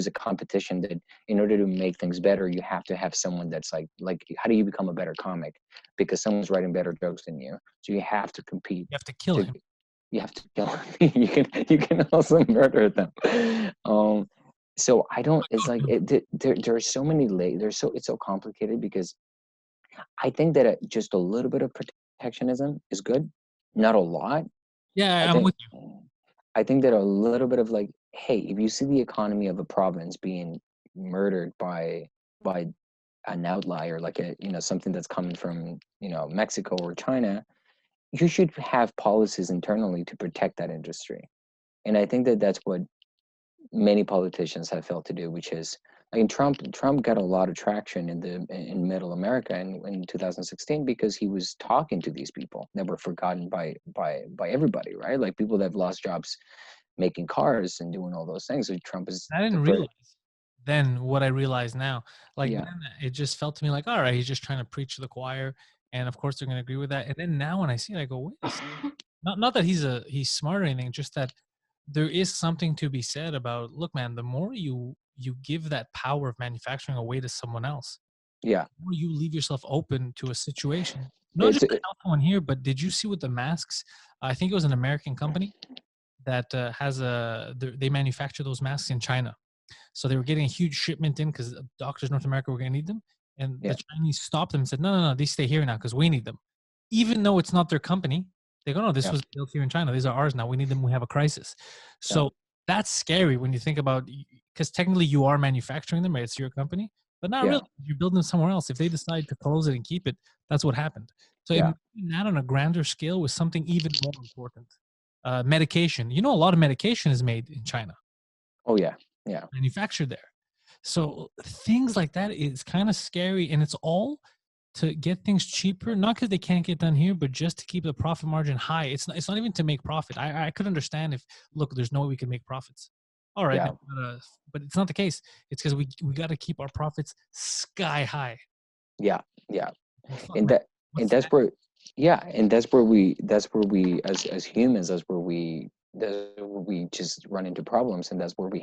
a competition that in order to make things better, you have to have someone that's like how do you become a better comic? Because someone's writing better jokes than you, so you have to compete. You have to kill To him. You have to kill them. You can also murder them. So I don't. It's like there are so many layers. It's so complicated because I think that just a little bit of protectionism is good, not a lot. I Yeah, I'm think with you. I think that a little bit of like, hey, if you see the economy of a province being murdered by an outlier, like something that's coming from Mexico or China, you should have policies internally to protect that industry. And I think that that's what many politicians have failed to do, which is, I mean, Trump got a lot of traction in Middle America in 2016 because he was talking to these people that were forgotten by everybody, right? Like people that have lost jobs making cars and doing all those things. So Trump is I the didn't first. realize then what I realize now. Like Yeah, then it just felt to me like, all right, he's just trying to preach to the choir, and of course they're going to agree with that. And then now when I see it, I go, wait a second. Not that he's smart or anything, just that there is something to be said about, look, man, the more you give that power of manufacturing away to someone else, yeah. the more you leave yourself open to a situation. Not It's just the health one here, but did you see with the masks? I think it was an American company that has they manufacture those masks in China. So they were getting a huge shipment in because doctors in North America were going to need them, and the yeah, Chinese stopped them and said, "No, these stay here now because we need them." Even though it's not their company, they go, "No, this yeah, was built here in China. These are ours now. We need them. We have a crisis." yeah, So that's scary when you think about, because technically you are manufacturing them, right? It's your company, but not yeah, really. You're building them somewhere else. If they decide to close it and keep it, that's what happened. So yeah. imagine that on a grander scale with something even more important. Medication. A lot of medication is made in China, Oh yeah, yeah, manufactured there. So things like that is kind of scary, and it's all to get things cheaper, not because they can't get done here, but just to keep the profit margin high. It's not even to make profit. I could understand if, look, there's no way we can make profits. All right, yeah, but it's not the case. It's because we got to keep our profits sky high. yeah, yeah. And fuck, And man, that and what's that's that? where yeah, and that's where we as humans, that's where we just run into problems, and that's where we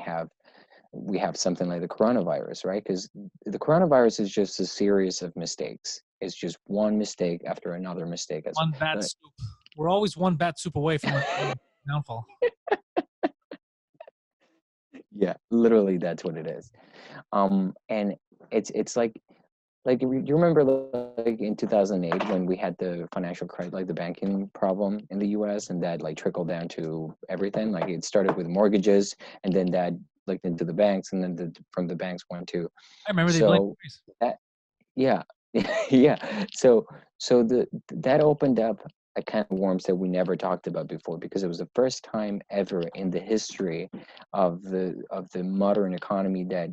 have something like the coronavirus, right? Because the coronavirus is just a series of mistakes. It's just one mistake after another mistake. One bad Uh, soup. We're always one bad soup away from a downfall. yeah, literally, that's what it is. And it's like you remember like in 2008 when we had the financial crisis, like the banking problem in the U.S., and that like trickled down to everything. Like it started with mortgages, and then that like into the banks, and then from the banks went to I remember they blamed so Greece. that yeah. Yeah. So that opened up a can of worms that we never talked about before, because it was the first time ever in the history of the modern economy that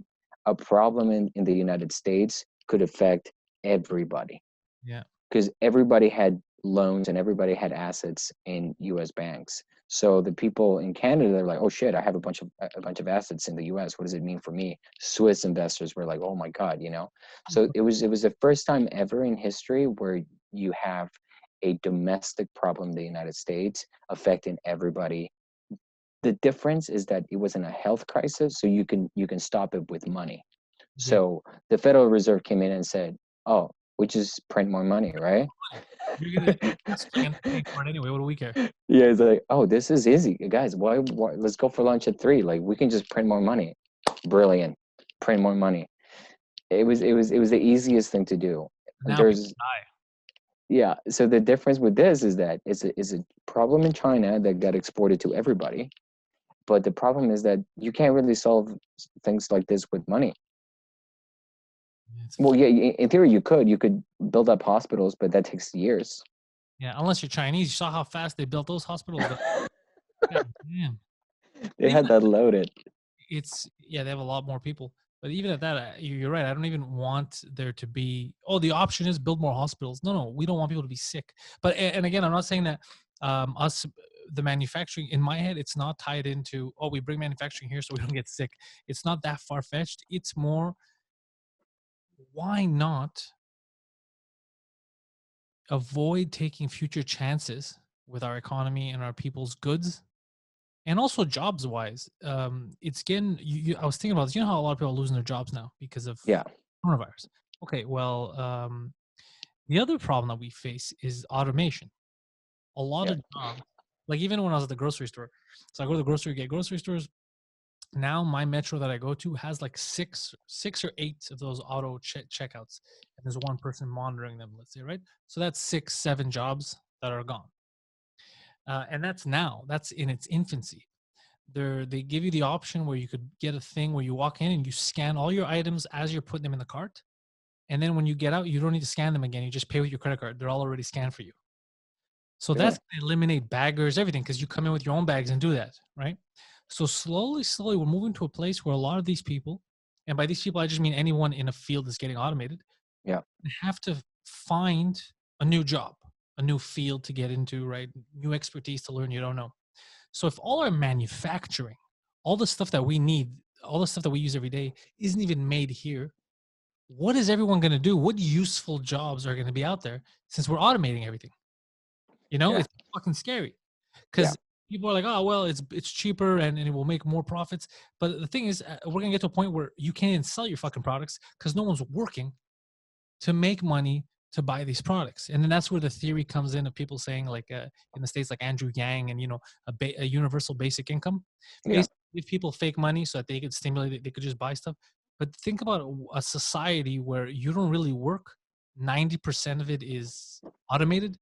a problem in the United States could affect everybody, Yeah. because everybody had loans and everybody had assets in U.S. banks. So the people in Canada, they're like, "Oh shit, I have a bunch of assets in the U.S. What does it mean for me?" Swiss investors were like, "Oh my god." So it was the first time ever in history where you have a domestic problem in the United States affecting everybody the difference is that it wasn't a health crisis, so you can stop it with money. Yeah. So the Federal Reserve came in and said, "Oh, we just print more money, right?" You're gonna spend pay for it anyway. What do we care? Yeah, it's like, "Oh, this is easy, guys. Why? Let's go for lunch at 3. Like, we can just print more money. Brilliant, print more money." It was the easiest thing to do. Now people There's die. Yeah. So the difference with this is that it's a problem in China that got exported to everybody. But the problem is that you can't really solve things like this with money. It's Well, yeah, in theory you could. You could build up hospitals, but that takes years. yeah, unless you're Chinese, you saw how fast they built those hospitals. God damn. They But even had that loaded. it's yeah, they have a lot more people. But even at that, you're right. I don't even want there to be. Oh, the option is build more hospitals. No, no, we don't want people to be sick. But and again, I'm not saying that us the manufacturing in my head, it's not tied into we bring manufacturing here so we don't get sick. It's not that far fetched. It's more why not avoid taking future chances with our economy and our people's goods and also jobs wise it's getting I was thinking about this. You know how a lot of people are losing their jobs now because of Yeah. coronavirus. Okay, well the other problem that we face is automation. A lot Yeah. of jobs, like even when I was at the grocery store, so I go to the grocery, get grocery stores. Now my metro that I go to has like six or eight of those auto checkouts, and there's one person monitoring them, let's say, right? So that's 6 7 jobs that are gone. And that's in its infancy. They give you the option where you could get a thing where you walk in and you scan all your items as you're putting them in the cart, and then when you get out you don't need to scan them again. You just pay with your credit card. They're all already scanned for you. So Really? that's going to eliminate baggers, everything, because you come in with your own bags and do that, right? So slowly we're moving to a place where a lot of these people, and by these people I just mean anyone in a field that's getting automated, Yeah. have to find a new job, a new field to get into, right? New expertise to learn you don't know. So if all our manufacturing, all the stuff that we need, all the stuff that we use every day isn't even made here, what is everyone going to do? What useful jobs are going to be out there since we're automating everything? You know, Yeah. it's fucking scary Yeah. because people are like, oh, well, it's cheaper and it will make more profits. But the thing is, we're going to get to a point where you can't even sell your fucking products because no one's working to make money to buy these products. And then that's where the theory comes in of people saying like in the States, like Andrew Yang and, a universal basic income. Yeah. Basically, give people fake money so that they could stimulate it, they could just buy stuff. But think about a society where you don't really work. 90% of it is automated.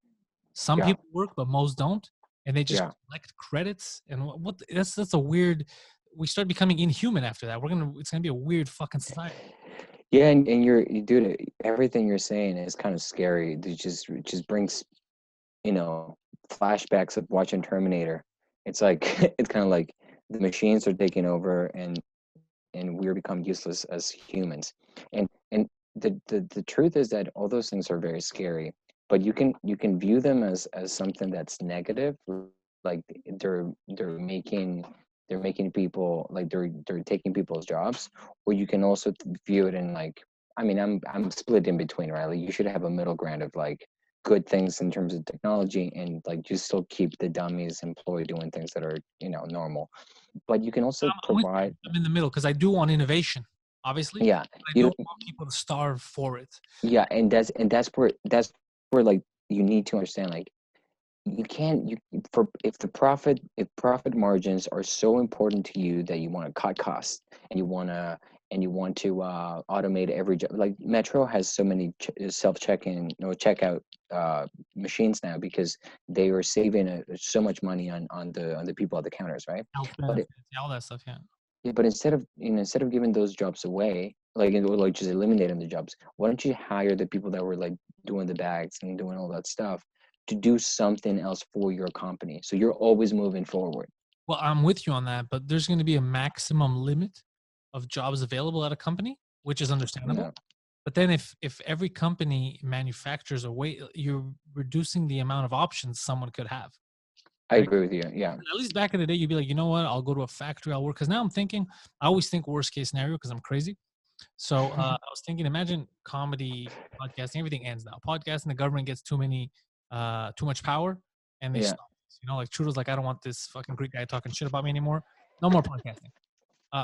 Some Yeah. people work, but most don't. And they just Yeah. collect credits. And what that's a weird, we start becoming inhuman after that. It's gonna be a weird fucking society. Yeah, and dude, everything you're saying is kind of scary. It just brings, flashbacks of watching Terminator. It's like it's kind of like the machines are taking over and we're become useless as humans. And the truth is that all those things are very scary, but you can view them as something that's negative, like they're making people, like they're taking people's jobs, or you can also view it in like, I mean, I'm split in between, right? Like, you should have a middle ground of like good things in terms of technology, and like you still keep the dummies employed doing things that are normal, but you can also I'm with you. provide. I'm in the middle because I do want innovation, obviously. Yeah. But I you don't want people to starve for it. Yeah, and that's where like you need to understand, like, you can't you for if profit margins are so important to you that you want to cut costs, and you want to automate every job. Like, Metro has so many self-check-in or checkout machines now because they are saving so much money on the people at the counters, right? Health But benefits, yeah, all that stuff. Yeah. Yeah, but instead of giving those jobs away, or like just eliminating the jobs, why don't you hire the people that were like doing the bags and doing all that stuff to do something else for your company? So you're always moving forward. Well, I'm with you on that, but there's going to be a maximum limit of jobs available at a company, which is understandable. Yeah, But then if every company manufactures a way, you're reducing the amount of options someone could have, I right? agree with you. Yeah, At least back in the day, you'd be like, you know what? I'll go to a factory. I'll work. Because now I'm thinking, I always think worst case scenario because I'm crazy. So I was thinking, imagine comedy, podcasting, everything ends now. Podcasting, the government gets too much power, and they yeah, stop. You know, like Trudeau's like, I don't want this fucking Greek guy talking shit about me anymore. No more podcasting.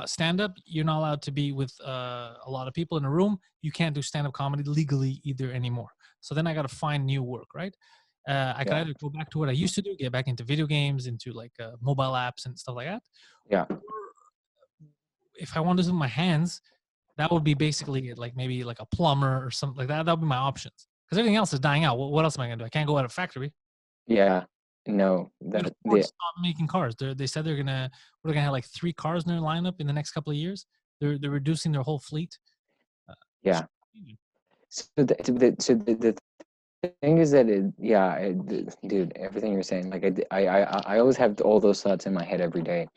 Stand up, you're not allowed to be with a lot of people in a room. You can't do stand up comedy legally either anymore. So then I got to find new work, right? I could Yeah. either go back to what I used to do, get back into video games, into like mobile apps and stuff like that. Yeah. Or if I want to do my hands, that would be basically it, like maybe like a plumber or something like that. That would be my options because everything else is dying out. What else am I gonna do? I can't go at a factory. Yeah. No, Even that Ford the stopped making cars. They said we're gonna have like 3 cars in their lineup in the next couple of years. They're reducing their whole fleet. Uh, yeah. So the thing is that dude, everything you're saying, like I always have all those thoughts in my head every day,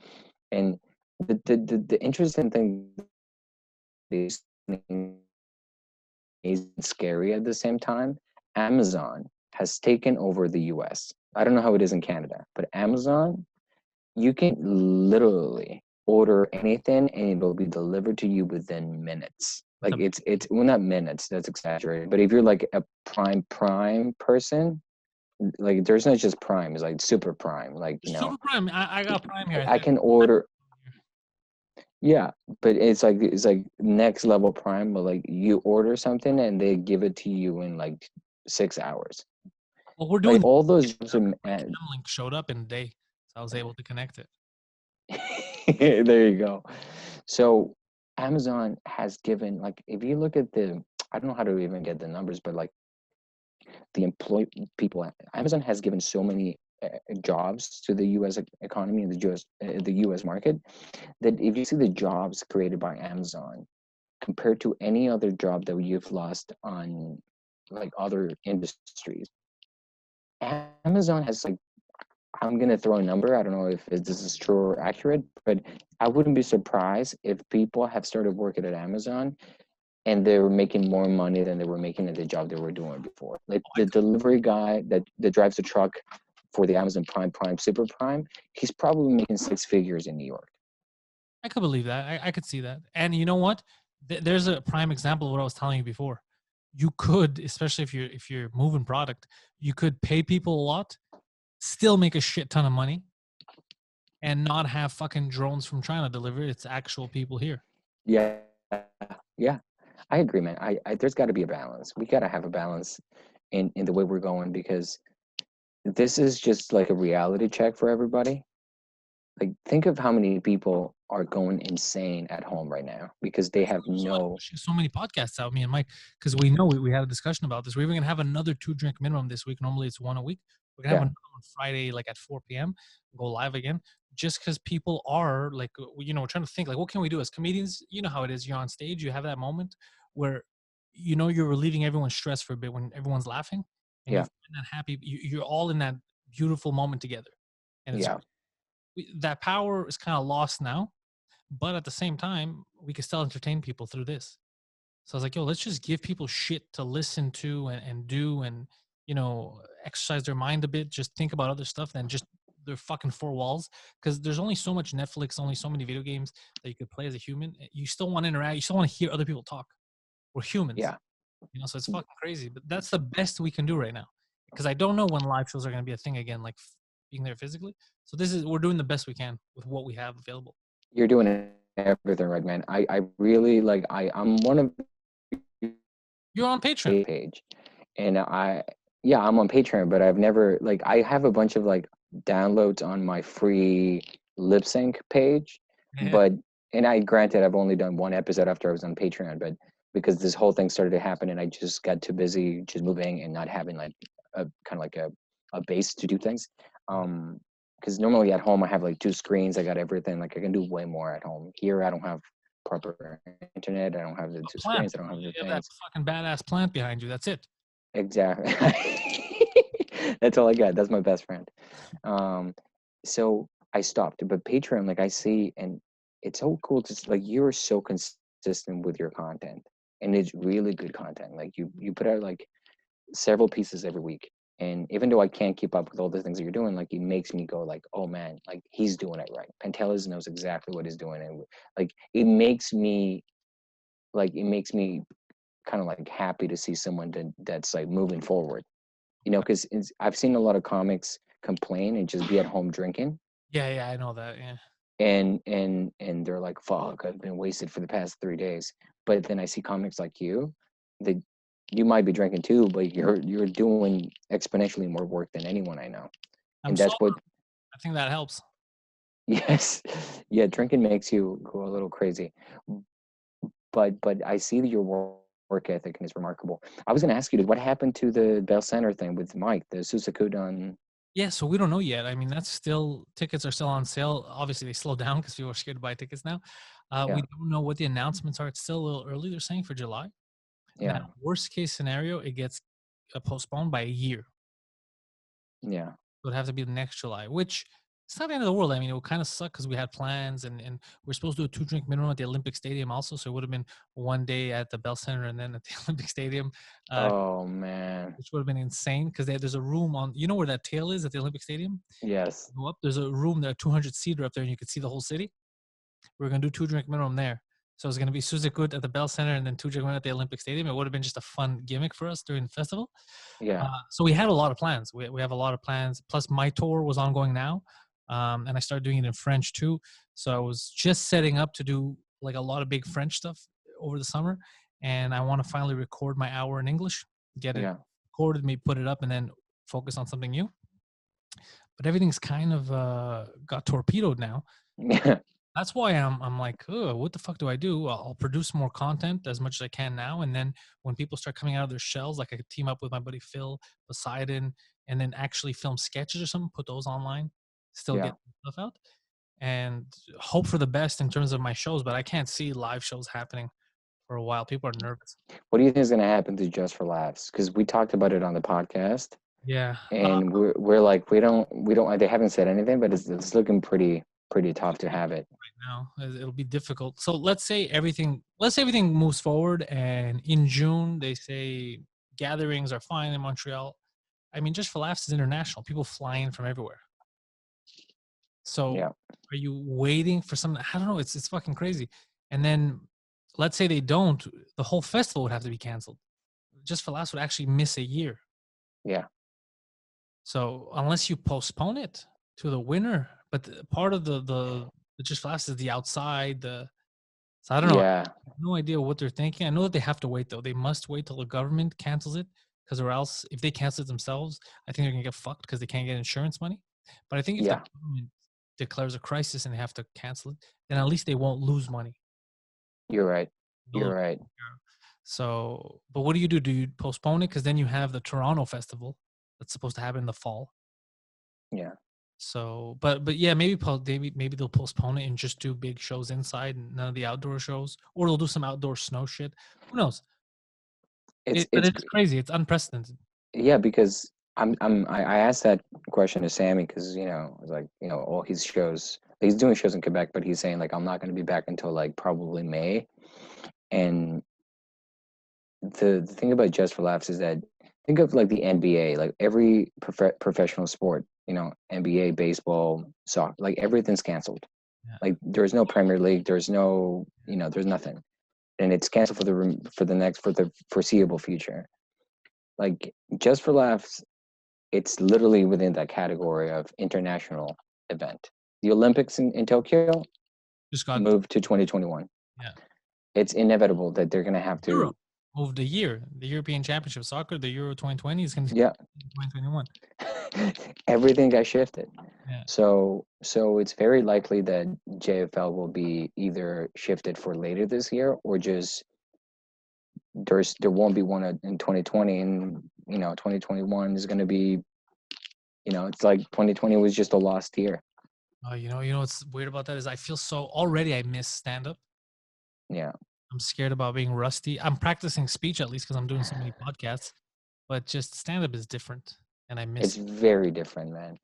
and the interesting thing is scary at the same time. Amazon has taken over the US. I don't know how it is in Canada, but Amazon, you can literally order anything and it'll be delivered to you within minutes. That's Like it's well, not minutes, that's exaggerated. But if you're like a prime person, like there's not just prime, it's like super prime. Like, Super Prime. I got Prime here. I I think. can order, yeah, but it's like next level prime, but like you order something and they give it to you in like 6 hours. Well, we're Like doing. all those jobs My link showed up in a day, so I was able to connect it. there you go. So Amazon has given, like, if you look at I don't know how to even get the numbers, but like the employ people, Amazon has given so many jobs to the U.S. economy and the U.S. market, that if you see the jobs created by Amazon compared to any other job that you've lost on like other industries, Amazon has like, I'm gonna throw a number. I don't know if this is true or accurate, but I wouldn't be surprised if people have started working at Amazon and they were making more money than they were making at the job they were doing before. Like the delivery guy that drives the truck for the Amazon Prime, Super Prime, he's probably making 6 figures in New York. I could believe that. I could see that. And you know what? There's a prime example of what I was telling you before. You could, especially if you're moving product, you could pay people a lot, still make a shit ton of money, and not have fucking drones from China deliver it. It's actual people here. Yeah, yeah, I agree, man. There's got to be a balance. We got to have a balance in the way we're going, because this is just like a reality check for everybody. Like, think of how many people are going insane at home right now because they have no. So many podcasts out, me and Mike, because we know we had a discussion about this. We're even gonna have another 2 drink minimum this week. Normally it's one a week. We're gonna have Yeah, another on Friday, like at 4 p.m. Go live again, just because people are like, we're trying to think like, what can we do as comedians? You know how it is. You're on stage, you have that moment where you're relieving everyone's stress for a bit when everyone's laughing, and you yeah, find that happy. You're all in that beautiful moment together, and it's yeah. that power is kind of lost now, but at the same time, we can still entertain people through this. So I was like, yo, let's just give people shit to listen to and do and, exercise their mind a bit. Just think about other stuff than just their fucking 4 walls. Because there's only so much Netflix, only so many video games that you could play as a human. You still want to interact. You still want to hear other people talk. We're humans, Yeah. so it's fucking crazy. But that's the best we can do right now. Because I don't know when live shows are going to be a thing again, like being there physically. So we're doing the best we can with what we have available. You're doing everything right, man. I really like, I'm one of You're on Patreon. page, and yeah, I'm on Patreon, but I've never, like, I have a bunch of like downloads on my free lip sync page, Yeah. but and granted I've only done one episode after I was on Patreon, but because this whole thing started to happen and I just got too busy just moving and not having like a kind of like a base to do things. Because normally at home I have like 2 screens, I got everything, like I can do way more at home. Here I don't have proper internet, I don't have the A two plant. screens, I don't have the You have that things. fucking badass plant behind you. That's it. Exactly. That's all I got. That's my best friend. Um, so I stopped, but Patreon, like I see, and it's so cool to like, you're so consistent with your content, and it's really good content. Like you put out like several pieces every week, and even though I can't keep up with all the things that you're doing, like it makes me go like, oh man, like he's doing it right. Pantelis knows exactly what he's doing, and like it makes me kind of like happy to see someone that's like moving forward, because I've seen a lot of comics complain and just be at home drinking. Yeah, I know that. Yeah. And they're like, fuck, I've been wasted for the past 3 days. But then I see comics like you that you might be drinking too, but you're doing exponentially more work than anyone I know. I'm And that's what sober. I think that helps. yes. Yeah, drinking makes you go a little crazy. But I see that your work ethic and it's remarkable. I was gonna ask you, what happened to the Bell Center thing with Mike, the Susakudan? Yeah, so we don't know yet. I mean, that's still tickets are still on sale. Obviously, they slowed down because people are scared to buy tickets now. We Yeah, don't know what the announcements are. It's still a little early. They're saying for July. Now, yeah, worst case scenario, it gets postponed by a year. yeah, It would have to be the next July, which it's not the end of the world. I mean, it would kind of suck because we had plans and we're supposed to do a 2 drink minimum at the Olympic Stadium also. So it would have been one day at the Bell Center and then at the Olympic Stadium, uh, oh man, which would have been insane because there's a room on, you know where that tail is at the Olympic Stadium? yes, Go up, there's a room there, 200-seater up there, and you could see the whole city. We're gonna do 2 drink minimum there. So it's gonna be Suzukut at the Bell Center and then 2 drink minimum at the Olympic Stadium. It would have been just a fun gimmick for us during the festival. yeah, So we had a lot of plans. We have a lot of plans. Plus, my tour was ongoing now, and I started doing it in French too. So I was just setting up to do like a lot of big French stuff over the summer, and I want to finally record my hour in English, get it yeah, recorded, maybe put it up, and then focus on something new. But everything's kind of got torpedoed now. yeah, That's why I'm like, oh, what the fuck do I do? I'll produce more content as much as I can now, and then when people start coming out of their shells, like I could team up with my buddy Phil Poseidon, and then actually film sketches or something, put those online, still yeah. get stuff out, and hope for the best in terms of my shows. But I can't see live shows happening for a while. People are nervous. What do you think is gonna happen to Just for Laughs? Because we talked about it on the podcast, Yeah, and we're like, we don't. They haven't said anything, but it's looking pretty tough to have it. now it'll be difficult. So let's say everything moves forward, and in June they say gatherings are fine in Montreal. I mean, Just for Laughs is international. People fly in from everywhere. So Yeah, are you waiting for something? I don't know. It's fucking crazy. And then let's say they don't, the whole festival would have to be canceled. Just for Laughs would actually miss a year. yeah, So unless you postpone it to the winter, but part of the Just for Laughs is the outside. So I don't know. I yeah, have no idea what they're thinking. I know that they have to wait though. They must wait till the government cancels it, because or else if they cancel it themselves, I think they're gonna get fucked because they can't get insurance money. But I think if the yeah. government declares a crisis and they have to cancel it, then at least they won't lose money. You're right. They'll- You're right. So, but what do you do? Do you postpone it? Because then you have the Toronto festival that's supposed to happen in the fall. Yeah. So, but yeah, maybe they'll postpone it and just do big shows inside and none of the outdoor shows, or they'll do some outdoor snow shit. Who knows? It's But it's it's crazy. It's unprecedented. yeah, because I asked that question to Sammy because I was like, all his shows, he's doing shows in Quebec, but he's saying like I'm not going to be back until like probably May. And the thing about Just for Laughs is that think of like the NBA, like every professional sport, NBA, baseball, soccer, like everything's canceled. Yeah. Like there's no Premier League, there's no, there's nothing, and it's canceled for the foreseeable future. Like Just for Laughs, it's literally within that category of international event. The Olympics in Tokyo Just got moved to 2021. yeah. It's inevitable that they're going to have Euro to, moved a year. The European Championship of Soccer, the Euro 2020 is going to be yeah, 2021. everything got shifted. Yeah. So it's very likely that JFL will be either shifted for later this year or just there won't be one in 2020, and 2021 is going to be, it's like 2020 was just a lost year. You know what's weird about that is I feel so already I miss stand up. Yeah. I'm scared about being rusty. I'm practicing speech at least because I'm doing so many podcasts, but just stand up is different, and I It's miss it. very different, man.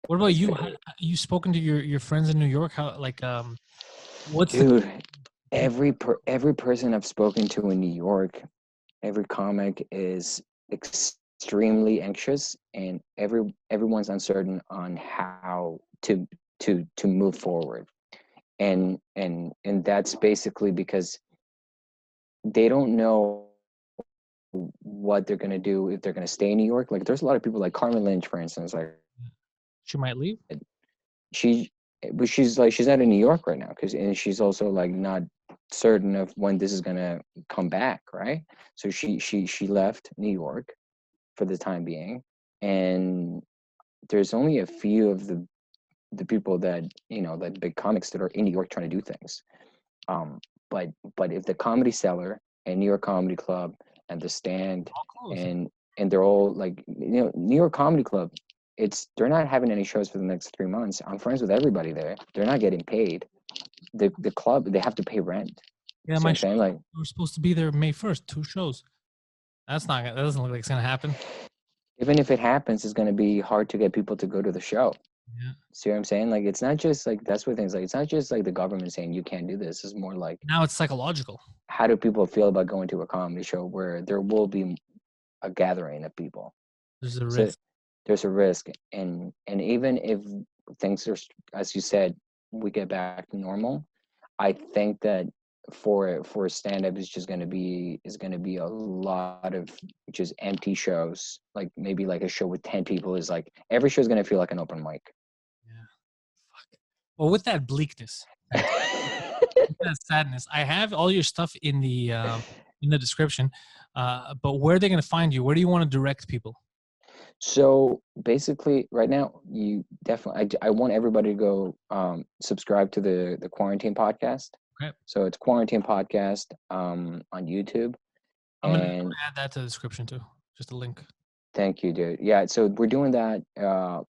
What about It's you? very, You spoken to your friends in New York? How like what's the dude, big? every person I've spoken to in New York, every comic is extremely anxious, and everyone's uncertain on how to move forward. And that's basically because they don't know what they're going to do, if they're going to stay in New York. Like there's a lot of people like Carmen Lynch, for instance, like She might leave. She, but she's not in New York right now and she's also like not certain of when this is gonna come back, right? So she left New York for the time being, and there's only a few of the people that that big comics that are in New York trying to do things. Um, but if the Comedy Cellar and New York Comedy Club and the Stand All closed. and they're all like New York Comedy Club, they're not having any shows for the next 3 months. I'm friends with everybody there. They're not getting paid. The club, they have to pay rent. Yeah, See what my I'm show. saying? Like, We're supposed to be there May 1st. 2 shows. That doesn't look like it's gonna happen. even if it happens, it's going to be hard to get people to go to the show. Yeah. See what I'm saying? Like, it's not just like that's what things like. It's not just like the government saying you can't do this. It's more like, Now it's psychological. how do people feel about going to a comedy show where there will be a gathering of people? There's a So risk. there's a risk, and even if things are, as you said, we get back to normal, I think that for stand up is going to be a lot of just empty shows. Like maybe like a show with 10 people is like every show is going to feel like an open mic. Yeah. Fuck. Well, with that bleakness, with that sadness, I have all your stuff in the description. But where are they gonna find you? Where do you want to direct people? So basically, right now, you definitely, I want everybody to go subscribe to the Quarantine Podcast. Okay. So it's Quarantine Podcast on YouTube. I'm gonna And add that to the description too. Just a link. thank you, dude. Yeah, so we're doing that, a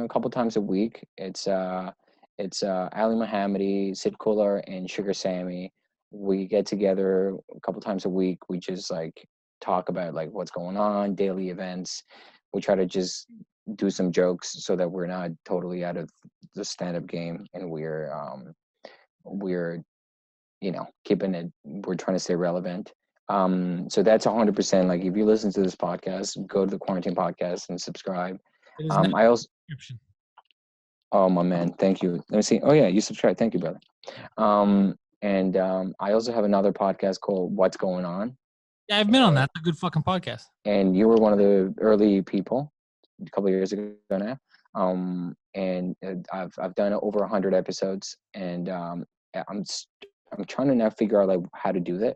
couple times a week. It's Ali Mohammadi, Sid Kullar, and Sugar Sammy. We get together a couple times a week. We just like talk about like what's going on, daily events. We try to just do some jokes so that we're not totally out of the stand-up game, and we're keeping it. We're trying to stay relevant. So that's 100%. Like if you listen to this podcast, go to the Quarantine Podcast and subscribe. It is now in I also, the description. oh my man, thank you. Let me see. Oh yeah, you subscribe. Thank you, brother. And I also have another podcast called What's Going On. Yeah, I've been on that. It's a good fucking podcast. And you were one of the early people a couple of years ago now. And I've done over 100 episodes, and I'm trying to now figure out like how to do the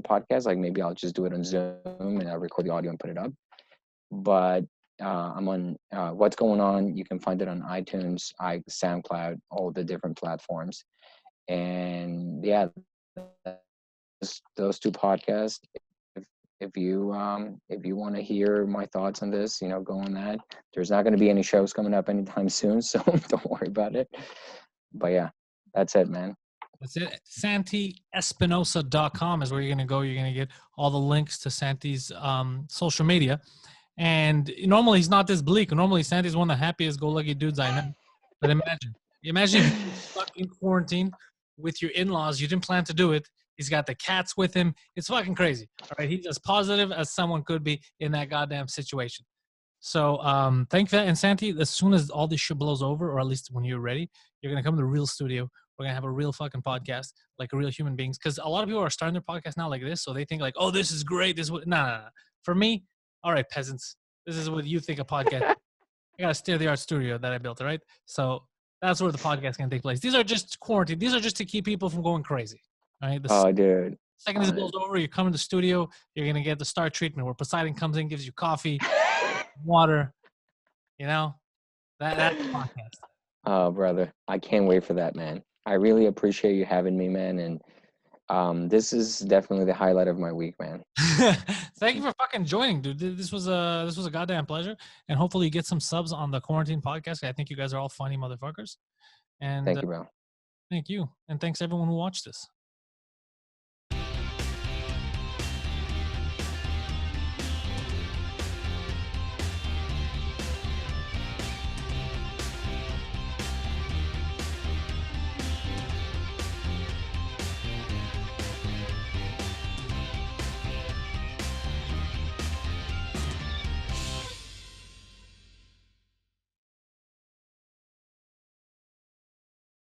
podcast. Like maybe I'll just do it on Zoom and I'll record the audio and put it up. But I'm on What's Going On. You can find it on iTunes, SoundCloud, all the different platforms. And yeah, those two podcasts. If you want to hear my thoughts on this, go on that. There's not going to be any shows coming up anytime soon, so don't worry about it. But yeah, that's it, man. That's it. SantiEspinosa.com is where you're going to go. You're going to get all the links to Santi's social media. And normally he's not this bleak. Normally Santi's one of the happiest go-lucky dudes I know. But imagine if you're stuck in quarantine with your in-laws. You didn't plan to do it. He's got the cats with him. It's fucking crazy. All right. He's as positive as someone could be in that goddamn situation. So thank you. And Santi, as soon as all this shit blows over, or at least when you're ready, you're going to come to the real studio. We're going to have a real fucking podcast, like real human beings. Because a lot of people are starting their podcast now like this. So they think like, oh, this is great. This is what, nah. For me, all right, peasants, this is what you think a podcast. I got a state-of-the-art studio that I built, all right? So that's where the podcast can take place. These are just quarantine. These are just to keep people from going crazy, all right? Oh, dude. Second this blows over, you come in the studio, you're going to get the star treatment where Poseidon comes in, gives you coffee, water, that's the podcast. Oh, brother, I can't wait for that, man. I really appreciate you having me, man. And this is definitely the highlight of my week, man. Thank you for fucking joining, dude. This was a goddamn pleasure. And hopefully you get some subs on the Quarantine Podcast. I think you guys are all funny motherfuckers. And thank you, bro. Thank you. And thanks everyone who watched this.